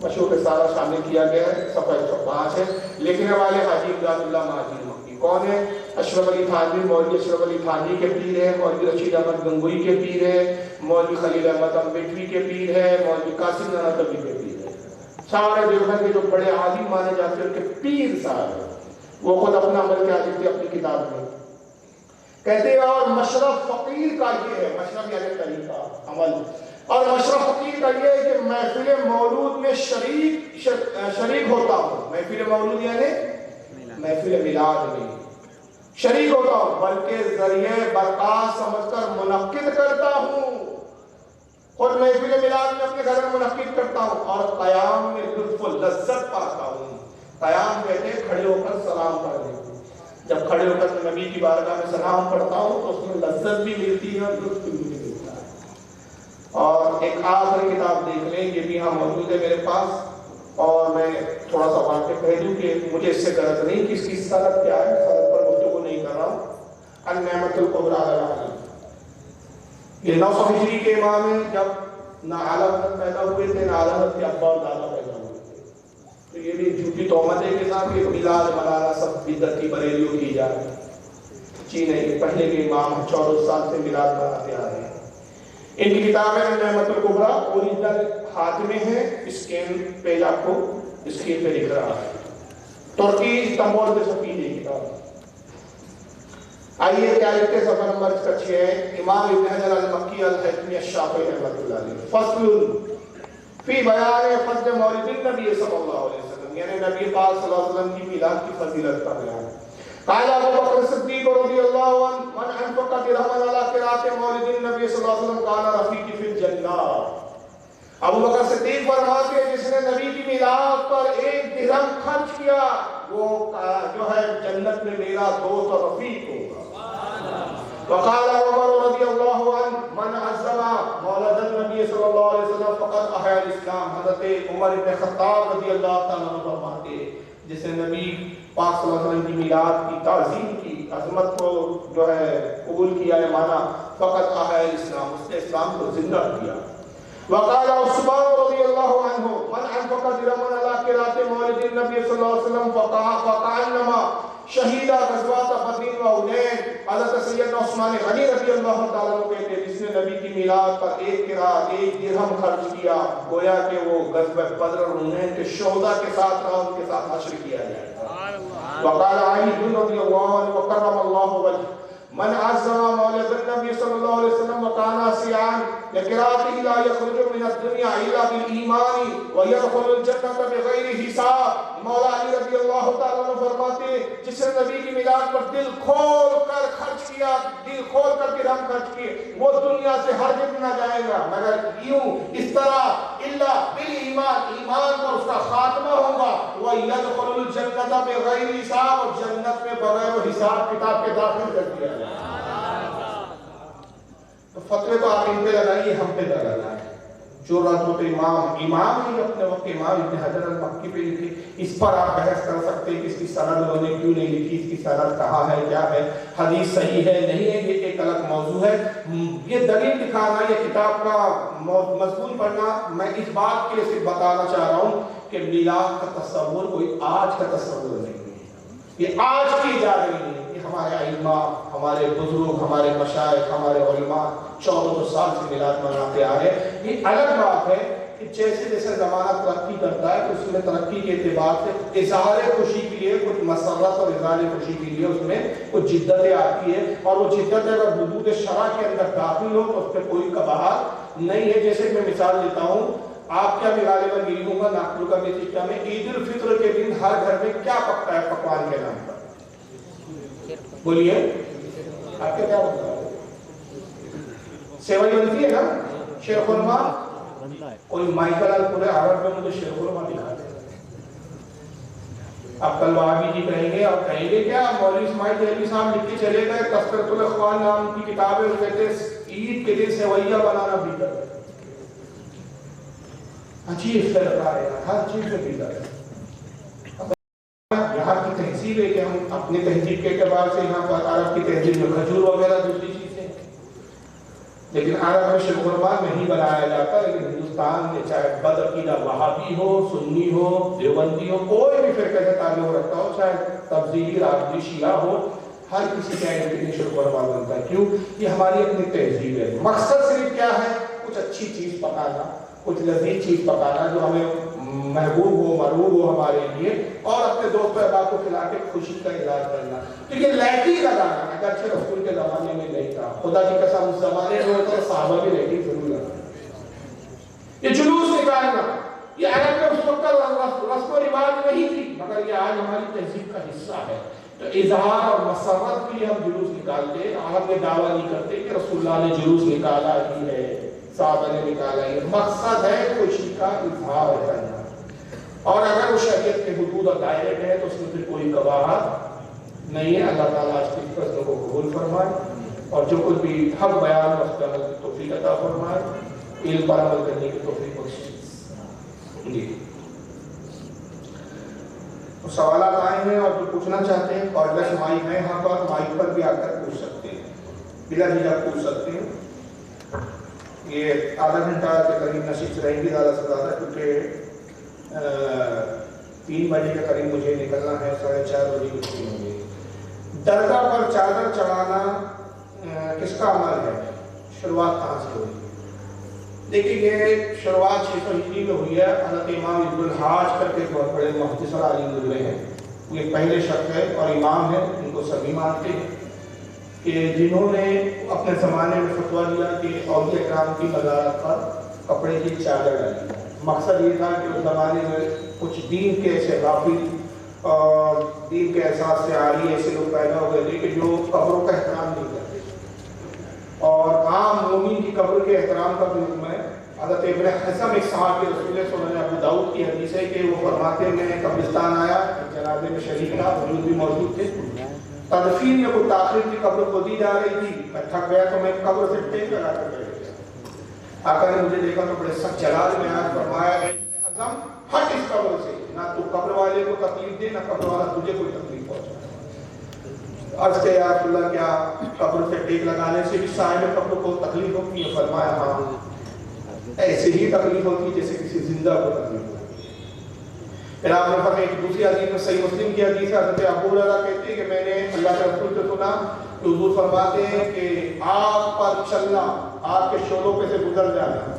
مشہور رسالہ شامل کیا گیا ہے، صفحہ 105 ہے، لکھنے والے حاجی امداد اللہ مہاجر مکی کون ہے؟ اشرف علی تھانوی، مولوی اشرف علی تھانوی کے پیر ہے، مولوی رشید احمد گنگوئی کے پیر ہے، مولوی خلیل احمد امبیٹوی کے پیر ہے، مولوی قاسم نانوتوی کے پیر ہے، سارے دیوبند کے جو بڑے عالم مانے جاتے ہیں ان کے پیر صاحب ہیں، وہ خود اپنا عمل کیا لکھتے اپنی کتاب میں، کہتے ہیں اور مشرف فقیر کا یہ ہے، مشرف یعنی طریقہ عمل، اور مشرف فقیر کا یہ ہے کہ محفل مولود میں شریک ہوتا ہوں، محفل مولود یعنی محفل میلاد میں شریک ہوتا ہوں، بلکہ ذریعہ برکات سمجھ کر منعقد کرتا ہوں، خود محفل میلاد میں اپنے گھر میں منعقد کرتا ہوں، اور قیام میں لطف و لذت پاتا ہوں۔ قیام کہتے ہیں کھڑے ہو کر سلام پڑھنے، جب کھڑے ہو کر نبی کی بارگاہ میں سلام پڑھتا ہوں تو اس میں لذت بھی ملتی ہے اور لطف بھی ملتا ہے۔ اور ایک آخری کتاب دیکھ لیں، یہ بھی یہاں موجود ہے میرے پاس، اور میں تھوڑا سا واقع کہہ دوں کہ مجھے اس سے غرض نہیں کہ اس کی سند کیا ہے، سند پر گفتگو نہیں کر رہا ہوں۔ النعمت الکبریٰ علی، یہ 900 ہجری کے امام ہیں، جب نہ اعلیٰ حضرت پیدا ہوئے تھے، نہ اعلیٰ حضرت کے ابا اور دادا پیدا ہوئے تھے۔ تو یہ بھی جھوٹی تہمت ہے کہ صاحب یہ میلاد منانا سب بدعتی بریلیوں کی جا رہی ہے۔ جی نہیں، پہلے کے امام 14 سال سے میلاد مناتے آ رہے ہیں۔ ان کی کتاب ہے النعمت الکبریٰ، اوریجنل ہاتھ میں ہے، اسکین پیج آپ کو اسکرین پہ دکھ رہا ہے، ترکی استنبول میں چھپی ہے کتاب۔ آئیے کیا لکھتے ہیں صفحہ نمبر 6 ہے، امام ابن حجر المکی الحیثمی الشافعی رحمۃ اللہ علیہ، فصل فی بیان فضل مولد النبی صلی اللہ علیہ وسلم، یعنی نبی پاک صلی اللہ علیہ وسلم کی میلاد کی فضیلت کا بیان۔ قال ابو بکر صدیق رضی اللہ عنہ من انفق درہما علی قراءۃ مولد النبی صلی اللہ علیہ وسلم کان رفیقی فی الجنہ۔ ابو بکر صدیق فرماتے ہیں جس نے نبی کی میلاد پر 1 درہم خرچ کیا وہ جو ہے جنت میں میرا دوست اور رفیق ہوگا۔ وقال عمر رضی اللہ عنہ من عظم مولد النبی صلی اللہ علیہ وسلم فقد احیا الاسلام۔ حضرت عمر بن خطاب رضی اللہ تعالیٰ عنہ فرماتے ہیں جس نے نبی پاک صلی اللہ علیہ وسلم کی میلاد کی تعظیم کی، عظمت کو جو ہے قبول کیا ہے، مانا فقد احیا الاسلام، اس نے اسلام کو زندہ کیا۔ وقال عثمان رضی اللہ عنہ من انفق درہما علی قراءۃ مولد النبی صلی اللہ علیہ وسلم فکأنما شہید غزوات بدر و حنین۔ حضرت سیدنا عثمان غنی رضی اللہ تعالیٰ عنہ کہتے ہیں جس نے نبی کی میلاد پر 1 قراءت 1 درہم خرچ کیا گویا کہ وہ غزوہ بدر اور حنین کے شہداء کے ساتھ رہا، ان کے ساتھ حشر کیا جائے گا۔ وقال علی رضی اللہ عنہ وکرم اللہ وجہ من عظم مولد النبی صلی اللہ علیہ وسلم وکان سیان لقراءته لا يخرج من الدنيا الا بالايمان ويدخل الجنة بغیر حساب۔ مولا علی رضی اللہ تعالیٰ عنہ فرماتے ہیں جس نے نبی کی میلاد پر دل کھول کر خرچ کیا، دل کھول کر درہم خرچ کیے، وہ دنیا سے ہرگز نہ جائے گا مگر یوں اس طرح الا بالایمان، ایمان پر اس کا خاتمہ ہوگا، ويدخل الجنة بغیر حساب، اور جنت میں بغیر حساب کتاب کے داخل کر دیا جائے۔ تو فتوے تو آپ ان پہ لگائیے، ہم پہ لگا ہے جو راتوں پہ امام ہی اپنے وقت امام ابن حجر المکی پہ لکھے، اس پر آپ بحث کر سکتے ہیں کہ اس کی سند انہوں نے کیوں نہیں لکھی، اس کی سند کہاں ہے، کیا ہے، حدیث صحیح ہے نہیں ہے، یہ ایک الگ موضوع ہے۔ یہ دلیل دکھانا، یہ کتاب کا مضمون پڑھنا، میں اس بات کے لیے صرف بتانا چاہ رہا ہوں کہ میلاد کا تصور کوئی آج کا تصور نہیں ہے، یہ آج کی ایجاد نہیں ہے، یہ ہمارے ائمہ، ہمارے بزرگ، ہمارے مشائخ، ہمارے علماء 1400 سال سے میلاد مناتے آ رہے ہیں۔ یہ الگ بات ہے کہ جیسے جیسے زمانہ ترقی کرتا ہے تو اس میں ترقی کے اعتبار سے اظہار خوشی کے لیے کچھ مسرت اور اظہار خوشی کے لیے اس میں کچھ جدتیں آتی ہے، اور وہ جدت اگر حدود شرع کے اندر داخل ہو تو اس پہ کوئی قباحت نہیں ہے۔ جیسے میں مثال دیتا ہوں، آپ کیا بھی غالباً یہی ہوں گا ناگپور کا بھی سسٹم ہے، عید الفطر کے دن ہر گھر میں کیا پکتا ہے پکوان کے نام پر؟ بولیے آپ کیا بنتا ہے؟ سیوئی بنتی ہے نا، شیر خورما، کوئی مائیکل پورے عرب میں مجھے شیر خورما دکھا دے۔ آپ کل وہابی جی کہیں گے اور کہیں گے کیا، مولوی اسماعیل دہلوی صاحب لکھ کے چلے گئے تذکرۃ الاخوان نام کی کتاب ہے، کہتے ہیں عید کے دن سیوئیاں بنانا بدعت ہے۔ عجیب فرقہ ہے، ہر چیز میں بدعت ہے۔ یہاں کی تہذیب ہے کہ ہم اپنے تہذیب کے اعتبار سے یہاں پر عرب کی تہذیب میں کھجور وغیرہ دوسری چیزیں، لیکن عرب میں شیر خورما نہیں بنایا جاتا، لیکن ہندوستان میں چاہے بدعقیدہ وہابی ہو، سنی ہو، دیوبندی ہو، کوئی بھی فرقے سے تعلق رکھتا ہو، چاہے تبدیلی رافضی شیعہ ہو، ہر کسی کا ایک شیر خورما بنتا ہے۔ کیوں؟ یہ ہماری اپنی تہذیب ہے۔ مقصد صرف کیا ہے؟ کچھ اچھی چیز پکانا، کچھ لذیذ چیز پکانا جو ہمیں محبوب ہو، مرغوب ہو ہمارے لیے، اور اپنے دوست احباب کو کھلا کے خوشی کا اظہار کرنا۔ تو یہ لائٹی لگانا اگرچہ رسول کے زمانے میں نہیں تھا، خدا کی قسم اس زمانے میں ہوتا ہے صحابہ بھی لائٹی ضرور لگانا۔ یہ جلوس نکالنا، یہ عرب میں اس وقت رسم و رواج نہیں تھی، مگر یہ آج ہماری تہذیب کا حصہ ہے۔ تو اظہار اور مسرت کے لیے ہم جلوس نکالتے، ہم یہ دعویٰ نہیں کرتے کہ رسول اللہ نے جلوس نکالا ہی ہے، صحابہ نے نکالا ہی ہے۔ مقصد ہے خوشی کا اظہار کرنا، اور اگر وہ شریعت کے حدود اور دائرے میں ہے تو اس میں پھر کوئی قباحت نہیں ہے۔ اللہ تعالیٰ آج کی فضل کو قبول فرمائے، اور جو کچھ بھی حق بیان اس پر عمل کی توفیق عطا فرمائے، علم پر عمل کرنے کی توفیق بخشے۔ جی وہ سوالات آئے ہیں اور جو پوچھنا چاہتے ہیں کارڈلیس مائک ہے یہاں پر، مائک پر بھی آ کر پوچھ سکتے ہیں، بلا جھجھک پوچھ سکتے ہیں۔ یہ آدھا گھنٹہ کے قریب نشست رہیں گی زیادہ سے زیادہ، کیونکہ 3 بجے کے قریب مجھے نکلنا ہے، 4:30 بجے چھٹی ہوگی۔ درگاہ پر چادر چڑھانا کس کا عمل ہے؟ شروعات کہاں سے ہوئی؟ دیکھیے یہ شروعات 600 ہجری میں ہوئی ہے۔ حضرت امام ابن الحاج کر کے بہت بڑے محدث اور عالم گزرے ہیں، وہ ایک پہلے شخص ہے اور امام ہے، ان کو سبھی مانتے ہیں، کہ جنہوں نے اپنے زمانے میں فتویٰ دیا کہ اولیاء کرام کی مزارات پر کپڑے کی چادر ڈالی۔ مقصد یہ تھا کہ اس زمانے میں کچھ دین کے ایسے غافل اور دین کے احساس سے عاری ایسے لوگ پیدا ہو گئے تھے کہ جو قبروں کا احترام نہیں کرتے، اور عام مومن کی قبر کے احترام کا بھی حکم ہے۔ حضرت ابن حزم ایک صحابی رسول اللہ صلی اللہ علیہ وسلم، ابو داؤد کی حدیث ہے کہ وہ فرماتے ہیں میں قبرستان آیا، جنازے میں شریک تھا، حضور بھی موجود تھے، تدفین میں کوئی تاخیر کی قبر کو دی جا رہی تھی، میں تھک گیا تو میں قبر سے ٹیک لگا کر بیٹھ گیا۔ آقا نے مجھے دیکھا تو بڑے سخت جلال میں آج فرمایا ہے حزم ہٹ اس قبر سے، نہ تو قبر والے کو تکلیف دے، نہ قبر والا تجھے کوئی تکلیف پہنچائے۔ عرض کہ یا رسول اللہ کیا قبر سے ٹیک لگانے سے بھی صاحب قبر کو تکلیف ہوتی ہے؟ فرمایا ہاں، ایسے ہی تکلیف ہوتی ہے جیسے کسی زندہ کو تکلیف ہوتی ہے۔ پھر آپ نے فرمایا ایک دوسری حدیث میں صحیح مسلم کی حدیث ہے، حضرت ابو ہریرہ کہتے ہیں کہ میں نے اللہ کے رسول سے سنا کہ حضور فرماتے ہیں کہ آگ پر چلنا، آگ کے شعلوں پہ سے گزر جانا،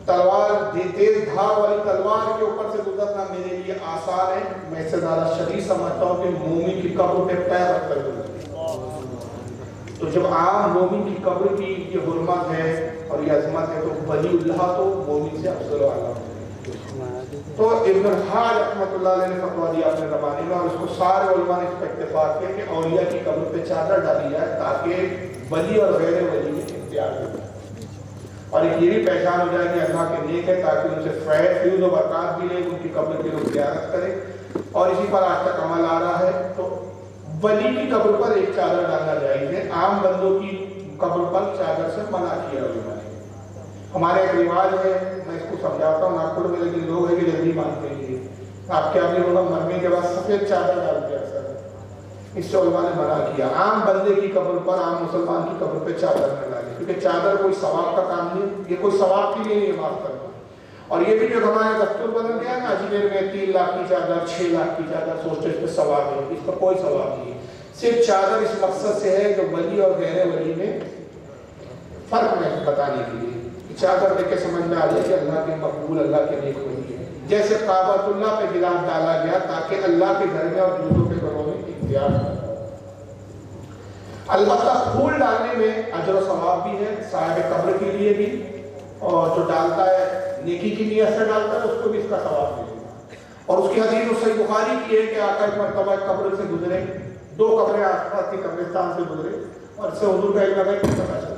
تلوار تیز دھار والی تلوار کے اوپر سے گزرنا میرے لیے آسان ہے، میں اس سے زیادہ شدید سمجھتا ہوں کہ مومن کی قبر پہ پیر رکھ کر گزرنا۔ تو جب عام مومن کی قبر کی یہ حرمت ہے اور یہ عظمت ہے تو ولی اللہ تو مومن سے افضل والا ہے۔ تو ابن الحاج رحمۃ اللہ علیہ نے فتویٰ دیا اپنے زمانے میں، اور اس کو سارے علماء نے اس پر اتفاق کیا کہ اولیاء کی قبر پہ چادر ڈالی جائے تاکہ ولی اور غیر ولی میں امتیاز ہو جائے، اور ایک یہ بھی پہچان ہو جائے کہ اللہ کے نیک ہے تاکہ ان سے فیض و برکات بھی لے، ان کی قبر کی لوگ زیارت کریں، اور اسی پر آج تک عمل آ رہا ہے۔ تو ولی کی قبر پر ایک چادر ڈالنا جائز ہے، عام بندوں کی قبر پر چادر سے منع کیا علماء نے۔ ہمارے ایک رواج ہے، میں اس کو سمجھاتا ہوں ناگپور میں، لیکن لوگ ہیں کہ جلدی مانتے ہیں، آپ کیا بھی ہوگا مرنے کے بعد سفید چادر ڈال دیا سر، اس سے علماء نے منع کیا۔ عام بندے کی قبر پر، عام مسلمان کی قبر پہ چادر نہ ڈالیں، کیونکہ چادر کوئی ثواب کا کام نہیں، یہ کوئی ثواب کے لیے نہیں معاف کرنا۔ اور یہ بھی جو ہمارے دستور بدل گیا نا، اجمیر میں 3 لاکھ کی چادر، 6 لاکھ کی چادر سوچتے اس پہ ثواب ہے، اس پر کوئی ثواب نہیں ہے۔ صرف چادر اس مقصد سے ہے کہ ولی اور غیر ولی میں فرق میں بتانے کے لیے، چادر دیکھ کے سمجھ میں آ جائے کہ اللہ کے مقبول، اللہ کے نیک ولی ہے۔ جیسے کعبۃ اللہ پہ غلاف ڈالا گیا تاکہ اللہ کے گھر میں اور دوسروں کے گھروں میں امتیاز ہو۔ البتہ پھول ڈالنے میں اجر و ثواب بھی ہے، صاحب قبر کے لیے بھی، اور جو ڈالتا ہے نیکی کی نیت سے ڈالتا ہے اس کو بھی اس کا ثواب ملے گا۔ اور اس کی حدیث صحیح بخاری کی ہے کہ آقا ایک مرتبہ قبر سے گزرے، 2 قبریں آس پاس کی قبرستان سے گزرے، اور اس سے حضور کا علم ہے کہ پتہ چلتا ہے۔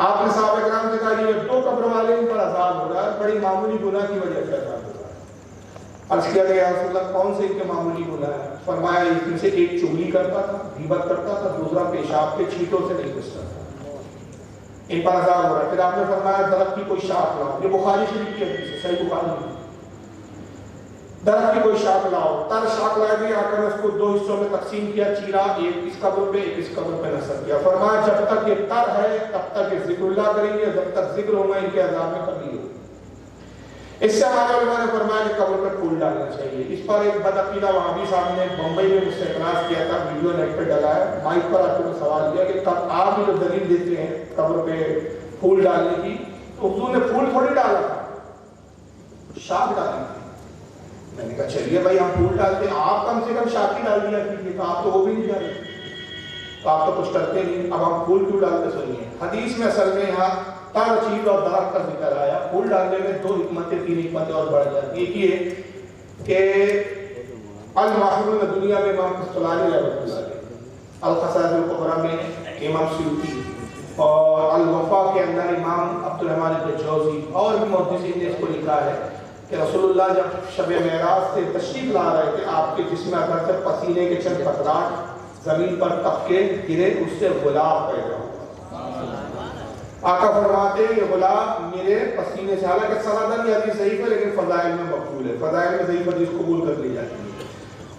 آپ نے صحابہ کرام سے کہا یہ 2 قبر والے ان پر عذاب ہو رہا ہے، بڑی معمولی گناہ کی وجہ سے عذاب ہو رہا ہے۔ عرض کیا کہ یا رسول اللہ کون سے ان کے معمولی گناہ ہے؟ فرمایا اس میں سے ایک چغلی کرتا تھا، غیبت کرتا تھا، دوسرا پیشاب کے چھینٹوں سے نہیں بچتا تھا، ان پر عذاب ہو رہا ہے۔ پھر آپ نے فرمایا درخت کی کوئی شاخ لاؤ، یہ بخاری شریف کی حدیث ہے، صحیح بخاری میں، درخت کی کوئی شاخ لاؤ، تر شاخ لائی گئی، آقا نے اس کو 2 حصوں میں تقسیم کیا، چیرا، ایک اس قبر پہ ایک اس قبر پہ نصب کیا، فرمایا جب تک یہ تر ہے تب تک یہ ذکر اللہ کریں گے، جب تک ذکر ہوگا ان کے عذاب میں کمی ہوگی۔ اس سے ہمارے علماء نے فرمایا کہ قبر پہ پھول ڈالنا چاہیے۔ اس پر ایک بدعقیدہ وہابی صاحب نے بمبئی میں مجھ سے اعتراض کیا تھا، ویڈیو نیٹ پہ ڈالا ہے، مائک پر آ کے سوال کیا کہ تب آپ جو دلیل دیتے ہیں قبر پہ پھول ڈالنے کی، تو حضور نے پھول تھوڑی ڈالا تھا، شاخ ڈالی تھی۔ میں نے کہا چلیے بھائی ہم پھول ڈالتے ہیں، آپ کم سے کم شاخ ہی ڈال دیا کیجیے، تو آپ تو وہ بھی نہیں ڈالے، تو آپ تو کچھ کرتے نہیں، اب ہم پھول کیوں ڈالتے سنیے۔ حدیث میں اصل میں یہاں تر چیز اور درخت کا ذکر آیا، پھول ڈالنے میں 2 حکمتیں 3 حکمتیں اور بڑھ جاتی ہیں۔ ایک یہ کہ المحرون دنیا میں امام قسطلانی رحمۃ اللہ علیہ، القصائد الکبریٰ میں امام سیوطی، اور الوفا کے اندر امام عبدالرحمن ابن جوزی اور بھی محدثین نے اس کو لکھا ہے کہ رسول اللہ جب شب معراج سے تشریف لا رہے تھے، آپ کے جسم اثر سے پسینے کے چند قطرات زمین پر تپ کے گرے، اس سے غلاف پیدا ہوا۔ آقا فرماتے ہیں یہ غلاف میرے پسینے سے، حالانکہ سندن یہ حدیث ضعیف ہے لیکن فضائل میں مقبول ہے، فضائل میں ضعیف حدیث قبول کر لی جاتی ہے۔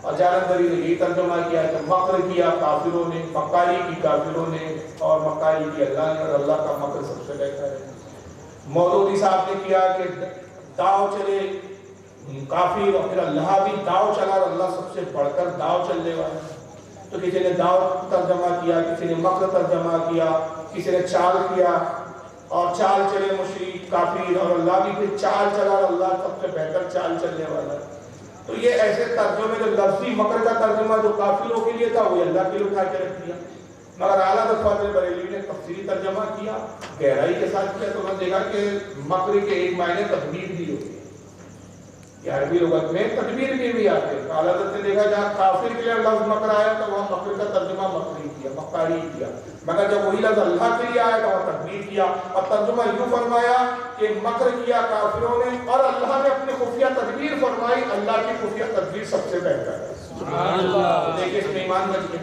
اور جالندری نے یہی ترجمہ کیا کہ مکر کیا کافروں نے، مکاری کی کافروں نے، اور مکاری کی اللہ نے، اور اللہ کا مکر سب سے بہتر ہے۔ مودودی صاحب نے کیا کہ داؤ چلے کافر اور پھر اللہ بھی داؤ چلا، اور اللہ سب سے بڑھ کر داؤ چلنے والا ہے۔ تو کسی نے داؤ ترجمہ کیا، کسی نے مکر ترجمہ کیا، کسی نے چال کیا، اور چال چلے مشرک کافر، اور اللہ بھی پھر چال چلا، اور اللہ سب سے بہتر چال چلنے والا ہے۔ تو یہ ایسے ترجمے جو لفظی مکر کا ترجمہ جو کافروں کے لیے تھا وہ اللہ کے لیے اٹھا کے رکھ دیا، مگر اعلیٰ فاضل بریلوی نے تفصیلی ترجمہ کیا، گہرائی کے ساتھ کیا، تو میں نے دیکھا کہ مکر کے ایک معنی تدبیر بھی ہوتی ہے، کہ عربی لغت میں تدبیر بھی آتے ہیں۔ اعلیٰ حضرت نے دیکھا جہاں کافر کے لیے لفظ مکر آیا تو وہاں مکر کا ترجمہ مکری کیا، مکاری کیا، مگر جب وہی لفظ اللہ کے لیے آیا تو وہاں تدبیر کیا، اور ترجمہ یوں فرمایا کہ مکر کیا کافروں نے اور اللہ نے اپنے خفیہ تدبیر فرمائی، اللہ کی خفیہ تدبیر سب سے بہتر ہے۔ سبحان اللہ۔ دیکھیں اس میں ایمان بچ گیا۔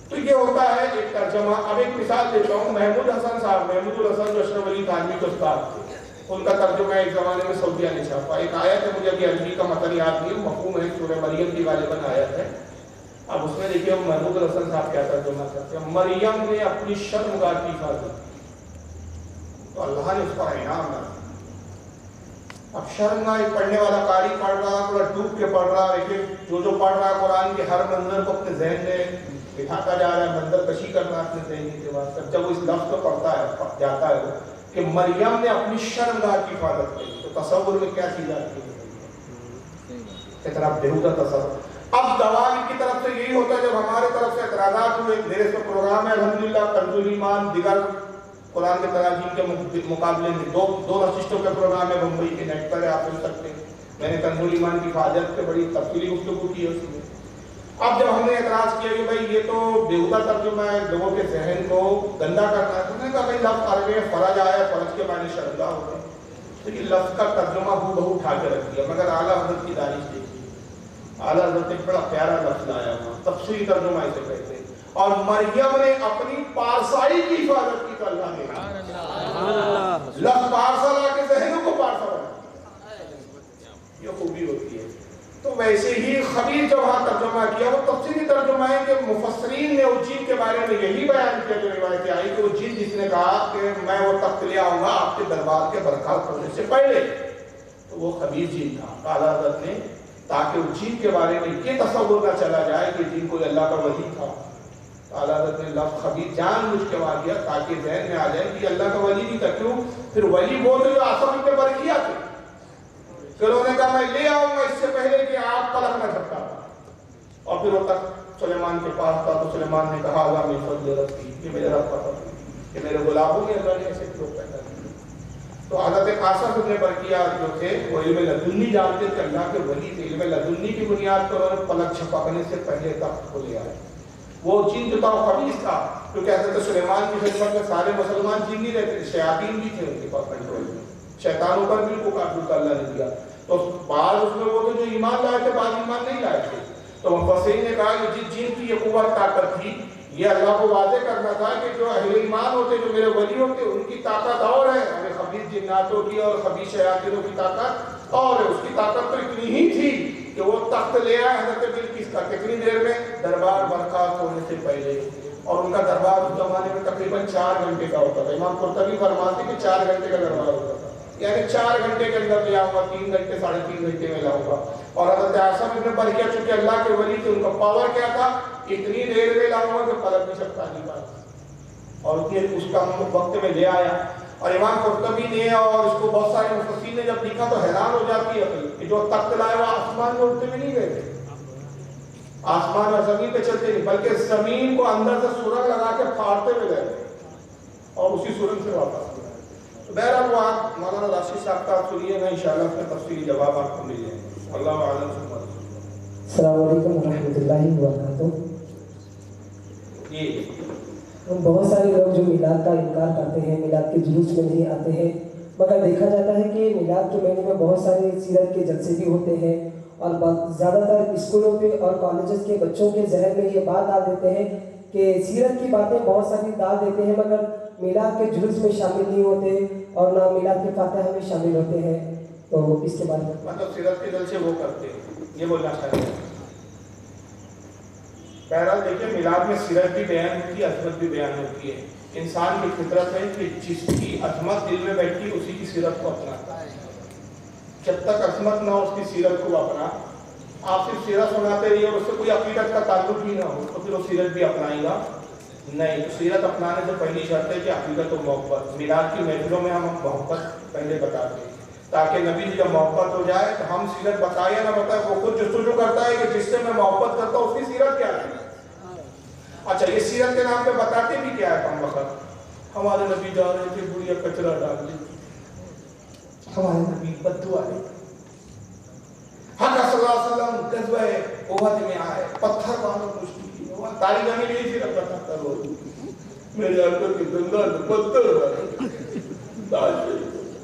تو یہ ہوتا ہے ایک ترجمہ۔ اب ایک مثال دیتا ہوں، محمود حسن صاحب، محمود الحسن جو اشرف علی تھانوی کے استاد تھے، ان کا ترجمہ ایک زمانے میں سعودیہ نے چھاپا۔ ایک آیت ہے، مجھے ابھی عربی کا متن یاد نہیں، مفہوم ہے، سورہ مریم کی غالباً آیت ہے۔ اب اس میں دیکھیے محمود الحسن صاحب کیا ترجمہ کرتے ہیں، مریم نے اپنی شرمگاہ کی حفاظت کی تو اللہ نے اس پر انعام دیا۔ اب شرمگاہ پڑھنے والا قاری پڑھ رہا، تھوڑا ڈوب کے پڑھ رہا، لیکن جو پڑھ رہا قرآن کے ہر منظر کو اپنے ذہن میں بٹھاتا جا رہا ہے، منظر کشی کرنا اپنے ذہن کے بعد، جب وہ اس لفظ کو پڑھتا ہے جاتا ہے کہ مریم نے اپنی شرمگاہ کی حفاظت کی، تو تصور میں کیا چیز آتی ہے، کتنا بےہودہ تصور۔ اب دوام کی طرف سے یہی ہوتا ہے، جب ہمارے طرف سے اعتراضات ہوئے، میرے سے پروگرام ہے الحمدللہ، کنز ایمان دیگر قرآن کے تراجیم کے مقابلے میں دو نشستوں کے پروگرام ہے، بمبئی کے نیٹ پر آپ سن سکتے ہیں۔ میں نے کنز ایمان کی حفاظت پہ بڑی تفصیلی گفتگو کی ہے اس میں۔ اب جب ہم نے اعتراض کیا کہ بھائی یہ تو بےہودہ ترجمہ ہے، لوگوں کے ذہن کو گندا کرنا ہے، تو میں نے کہا بھائی لفظ عربی میں فرج آیا ہے، فرج کے معنی شرمگاہ ہوتے ہیں، تو یہ لفظ کا ترجمہ ہو بہو اٹھا کے رکھ دیا، مگر اعلیٰ حضرت کی دانش دیکھی، اعلیٰ حضرت نے بڑا پیارا لفظ لایا ہوا، تفصیلی ترجمہ اسے کہتے ہیں، اور مریم نے اپنی پارسائی کی حفاظت کی تو اللہ نے لفظ پارسا لا کے ذہنوں کو پارسا بنا، یہ خوبی ہوتی ہے۔ تو ویسے ہی خبیر جو وہاں ترجمہ کیا وہ تفصیلی ترجمہ ہے کہ مفسرین نے اس جن کے بارے میں یہی بیان کیا جو روایتیں آئی کہ وہ جن جس نے کہا کہ میں وہ تخت لے آؤں گا آپ کے دربار کے برخاست ہونے سے پہلے، تو وہ خبیر جن تھا۔ اعلیٰ حضرت نے تاکہ اس جن کے بارے میں یہ تصور نہ چلا جائے کہ جن کوئی اللہ کا ولی تھا، اعلیٰ حضرت نے لفظ خبیر جان بوجھ کے وہاں دیا تاکہ ذہن میں آ جائے کہ اللہ کا ولی نہیں تھا۔ کیوں؟ پھر ولی وہ تھے جو آسمان کے برکیہ تھے، پھر انہوں نے کہا میں لے آؤں گا اس سے پہلے کہ آپ پلک نہ جھپکاتا، اور پھر وہ تک سلیمان کے پاس تھا تو سلیمان نے کہا اللہ من فضل ربی، یہ میرے رب کا فضل ہے کہ میرے غلاموں نے اللہ نے ایسے لوگ پیدا کیے۔ تو حضرت قاسم ابن برقیہ جو تھے وہ علم لدنی جانتے تھے، اللہ کے ولی تھے، علم لدنی کی بنیاد پر انہوں نے پلک چھپکنے سے پہلے تک کو لے آئے۔ وہ جن جو تھا وہ خبیث تھا، کیونکہ حضرت سلیمان کی خدمت میں سارے مسلمان جن نہیں رہتے تھے، شیاطین بھی تھے ان کے پاس کنٹرول میں، شیطانوں پر بھی ان کو قابو کا اللہ نے دیا۔ تو بعض اس میں وہ تھے جو ایمان لائے تھے، بعض ایمان نہیں لائے تھے۔ تو مفسرین نے کہا کہ جس جن کی یہ قوت طاقت تھی، یہ اللہ کو واضح کرنا تھا کہ جو اہل ایمان ہوتے، جو میرے ولی ہوتے، ان کی طاقت اور ہے، ہمیں خبیث جناتوں کی اور خبیث شیاطینوں کی طاقت اور ہے۔ اس کی طاقت تو اتنی ہی تھی کہ وہ تخت لے آئے حضرت بلقیس کا، کتنی دیر میں؟ دربار برخاست ہونے سے پہلے، اور ان کا دربار اس زمانے میں تقریباً 4 گھنٹے کا ہوتا تھا۔ امام قرطبی فرماتے کہ 4 گھنٹے کا دربار ہوتا تھا، یعنی 4 گھنٹے کے اندر لے آؤں گا، 3 گھنٹے 3.5 گھنٹے میں لاؤں گا۔ اور حضرت عاصم ابن برقیہ چونکہ اللہ کے ولی تھے، ان کا پاور کیا تھا؟ اتنی دیر میں لاؤں گا کہ پلک بھی چھپکا نہیں پاتا، اور اتنے اس کا وقت میں لے آیا۔ اور امام قرطبی نے اور اس کو بہت سارے مفسرین نے جب دیکھا تو حیران ہو جاتی ہے کہ جو تخت لائے وہ آسمان میں اڑتے بھی نہیں گئے تھے، آسمان اور زمین پہ چلتے نہیں، بلکہ زمین کو اندر سے سرنگ لگا کے پھاڑتے ہوئے گئے اور اسی سرنگ سے واپس۔ بہرحال وہ آپ مولانا راشد صاحب کا سنیے گا، انشاءاللہ اس میں تفصیلی جواب آپ کو مل جائیں گے۔ اللہ اعلم۔ السلام علیکم ورحمۃ اللہ وبرکاتہ۔ بہت سارے لوگ جو میلاد کا انکار کرتے ہیں، میلاد کے جلوس میں نہیں آتے ہیں، مگر دیکھا جاتا ہے کہ میلاد کے مہینے میں بہت سارے سیرت کے جلسے بھی ہوتے ہیں، اور زیادہ تر اسکولوں پہ اور کالجز کے بچوں کے ذہن میں یہ بات ڈال دیتے ہیں کہ سیرت کی باتیں بہت ساری ڈال دیتے ہیں، مگر میلاد کے جلوس میں شامل نہیں ہوتے اور نہ میلاد کے فاتحہ میں شامل ہوتے ہیں۔ تو اس کے بارے میں مطلب سیرت کے جلسے وہ کرتے ہیں، یہ بولنا چاہتے ہیں۔ بہرحال دیکھیں میلاد میں سیرت بھی بیان ہوتی ہے، عظمت بھی بیان ہوتی ہے. انسان کی فطرت ہے کہ جس کی عظمت دل میں بیٹھی اسی کی سیرت کو اپناتا ہے. جب تک عظمت نہ ہو اس کی سیرت کو اپنا، آپ صرف سیرت سناتے رہیے اور اس سے کوئی عقیدت کا تعلق ہی نہ ہو تو پھر وہ سیرت بھی اپنائے گا نہیں. تو سیرت اپنانے سے پہلی شرط ہے کہ عقیدت و محبت. میلاد کی محفلوں میں ہم محبت پہلے بتاتے ہیں تاکہ نبی جب محبت ہو جائے تو ہم سیرت بتائیں یا نہ بتائیں وہ خود جستجو کرتا ہے کہ جس سے میں محبت کرتا ہوں اس کی سیرت کیا ہے. اچھا یہ سیرت کے نام پہ بتاتے بھی کیا ہے کم وقت. ہمارے نبی جا رہے تھے بڑھیا کچرا ڈال دی، ہمارے نبی بددعا دے. حق صلی اللہ علیہ وسلم غزوہ احد میں آئے، پتھر مارو مشکل ہوا، تاریخ میں یہ سیرت بتاتا رو میرے آقا کے دندان میں پتھر مارے داج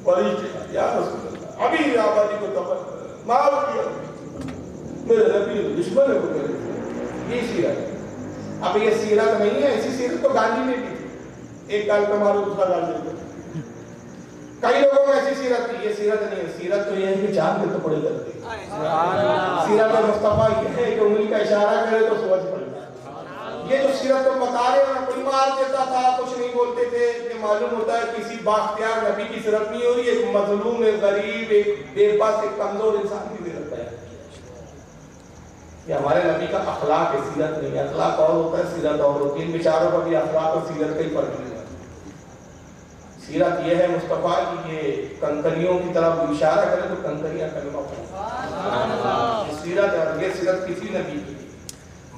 بڑی یا رسول اللہ ابھی آبادی کو تباہ معاف کیا میرے نبی دشمن کو کرے. یہ سیرت ہے. اب یہ سیرت نہیں ہے، ایسی سیرت تو گاندھی نے بھی تھی. ایک گال پہ مارو دوسرا گال دے دو. کئی لوگوں میں ایسی سیرت تھی. یہ سیرت نہیں ہے. سیرت تو یہ ہے کہ چاند کے ٹکڑے کرتے. سیرت مصطفیٰ یہ ہے کہ انگلی کا اشارہ کرے تو سوچ پڑے. یہ جو سیرت کو بتا رہے ہیں کوئی مار دیتا تھا کچھ نہیں بولتے تھے، یہ معلوم ہوتا ہے کسی بااختیار نبی کی سیرت نہیں ہو رہی. ایک مظلوم، ایک غریب، ایک بے بس، ایک کمزور انسان کی سیرت ہے. یہ ہمارے نبی کا اخلاق ہے، سیرت نہیں ہے. اخلاق اور ہوتا ہے، سیرت اور ہوتی ہے. ان بیچاروں کا بھی اخلاق اور سیرت کا ہی فرق نہیں ہے. سیرت یہ ہے مصطفیٰ کی یہ کنکریوں کی طرف اشارہ کرے تو کنکریاں کلمہ پڑھیں. سیرت ہے. یہ سیرت کسی نبی کی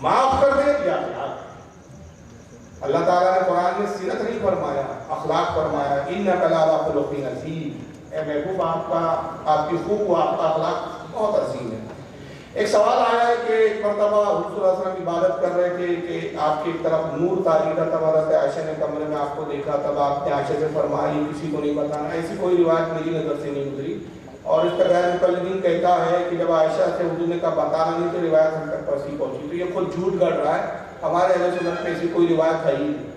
معاف کر دے یا اللہ تعالیٰ نے قرآن میں سیرت نہیں فرمایا، اخلاق فرمایا. انک لعلی خلق عظیم. اے محبوب آپ کی خوب و آپ کا اخلاق بہت عظیم ہے. ایک سوال آیا ہے کہ ایک مرتبہ حضور صلی اللہ علیہ وسلم عبادت کر رہے تھے کہ آپ کی ایک طرف نور تاری تھا، تب حضرت عائشہ نے کمرے میں آپ کو دیکھا، تب آپ نے عائشہ سے فرمایا یہ کسی کو نہیں بتانا. ایسی کوئی روایت میری نظر سے نہیں گزری. اور اس کا غیر مقلدین کہتا ہے کہ جب عائشہ سے حضور نے کہا بتانا نہیں تو روایت ہم تک پرسی پہنچی. تو یہ خود جھوٹ گڑھ رہا ہے. ہمارے اہل سنت میں ایسی کوئی روایت ہے ہی نہیں.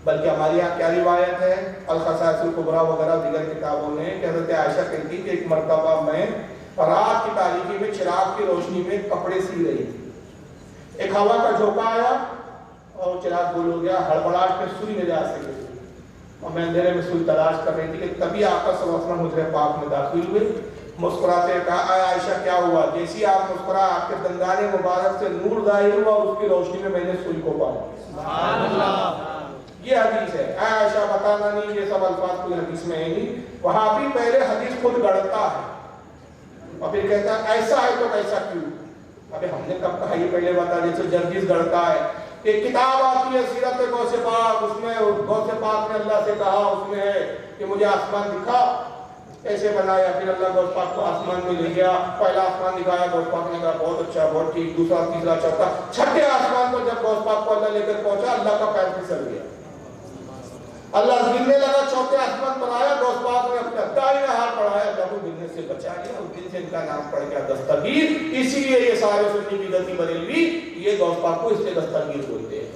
بلکہ ہمارے یہاں کیا روایت ہے الخصائص الکبریٰ وغیرہ دیگر کتابوں میں کہ حضرت عائشہ کہتی کہ ایک مرتبہ میں رات کی تاریکی میں چراغ کی روشنی میں کپڑے سی رہی تھی. ایک ہوا کا جھونکا آیا اور چراغ گل ہو گیا. ہڑبڑاہٹ میں سوئی نہ جا سکی اور میں اندھیرے میں سوئی تلاش کر رہی تھی کہ تبھی آقا صلی اللہ علیہ وسلم حجرہ پاک میں داخل ہوئے. مسکراتے کہا اے عائشہ کیا ہوا؟ جیسی آپ مسکرا آپ کے دندان مبارک سے نور ظاہر ہوا، اس کی روشنی میں میں نے سوئی کو پایا. سبحان اللہ. یہ حدیث ہے. اے عائشہ بتانا نہیں، یہ سب الفاظ کوئی حدیث میں ہے نہیں. وہاں بھی پہلے حدیث خود گڑھتا ہے اور پھر کہتا ہے ایسا ہے تو کیسا کیوں. ابھی ہم نے کب کہا یہ پہلے بتا جیسے جرجیز گڑھتا ہے. ایک کتاب آتی ہے سیرت غوث پاک، اس میں غوث پاک نے اللہ سے کہا، اس میں ہے کہ مجھے آسمان دکھا، ایسے بنایا. پھر اللہ غوث پاک کو آسمان میں لے گیا، پہلا آسمان دکھایا، غوث پاک نے کہا بہت اچھا بہت ٹھیک. دوسرا تیسرا چوتھا چھٹے آسمان پر جب غوث پاک کو اللہ لے کر پہنچا اللہ کا پیر پھسل گیا. اللہ گرنے لگا، چوتھے آسمان پر آیا، غوث پاک نے اپنا دائیں ہاتھ بڑھایا، اللہ کو گرنے سے بچا لیا. اس دن سے ان کا نام پڑ گیا دستگیر. اسی لیے یہ سارے سنی بدعتی بریلوی یہ غوث پاک کو اس سے دستگیر بولتے ہیں.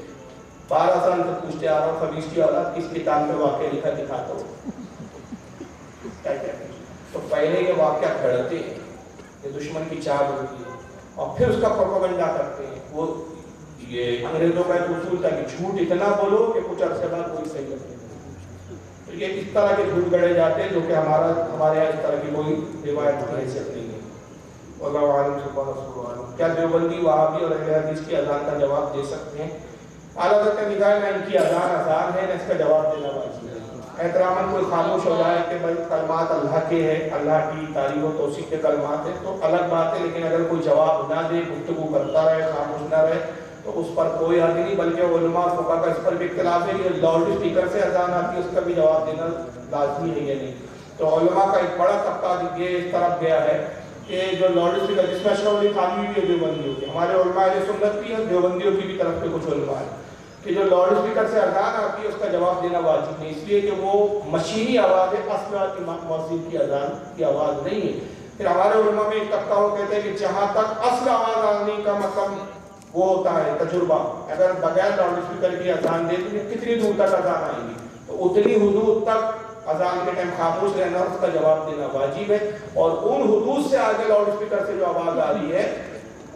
12 سال سے پوچھتے آ رہا ہوں خبیث کی اولاد کس کتاب میں واقعہ لکھا دکھاتا ہوں کیا کیا. تو پہلے یہ واقعہ گھڑتے ہیں، یہ دشمن کی چال ہوتی ہے اور پھر اس کا پروپیگنڈا کرتے ہیں. وہ یہ انگریزوں کا ایک اصول تھا کہ جھوٹ اتنا بولو کہ کچھ عرصے بعد کوئی صحیح نہیں. تو یہ اس طرح کے جھوٹ گڑے جاتے ہیں جو کہ ہمارے یہاں اس طرح کی کوئی روایت کی حیثیت نہیں ہے. واللہ عالم سبحانہ رسول اللہ. کیا دیوبندی وہابی اور اہل حدیث کی اذان کا جواب دے سکتے ہیں؟ اعلیٰ حضرت کی نگاہ میں ان کی اذان ہے نہ اس کا جواب دینا واجب ہے. احتراماً کوئی خاموش ہو جائے کہ بھائی کلمات اللہ کے ہیں، اللہ کی تعریف و توصیف کے کلمات ہیں تو الگ بات ہے. لیکن اگر کوئی جواب نہ دے، گفتگو کرتا رہے، خاموش نہ رہے تو اس پر کوئی حرج نہیں. بلکہ علماء فقہاء کا اس پر بھی اختلاف ہے کہ لاؤڈ اسپیکر سے اذان آتی ہے اس کا بھی جواب دینا لازمی ہے یا نہیں. تو علماء کا ایک بڑا طبقہ یہ اس طرف گیا ہے کہ جو لاؤڈ اسپیکر جس میں اشرف علی تھانوی بھی ہے دیوبندیوں کے، ہمارے علماء اہل سنت بھی ہیں، دیوبندیوں کی بھی طرف سے کچھ علماء ہیں کہ جو لاؤڈ اسپیکر سے اذان آتی ہے اس کا جواب دینا واجب نہیں، اس لیے کہ وہ مشینی آواز ہے، اصل مؤذن کی اذان کی آواز نہیں ہے. پھر ہمارے علماء میں ایک طبقہ وہ کہتے ہیں کہ جہاں تک اصل آواز آنے کا مطلب وہ ہوتا ہے تجربہ، اگر بغیر لاؤڈ اسپیکر کی اذان دے تو کتنی دور تک اذان آئے گی تو اتنی حدود تک اذان کے ٹائم خاموش رہنا اس کا جواب دینا واجب ہے. اور ان حدود سے آگے لاؤڈ اسپیکر سے جو آواز آ رہی ہے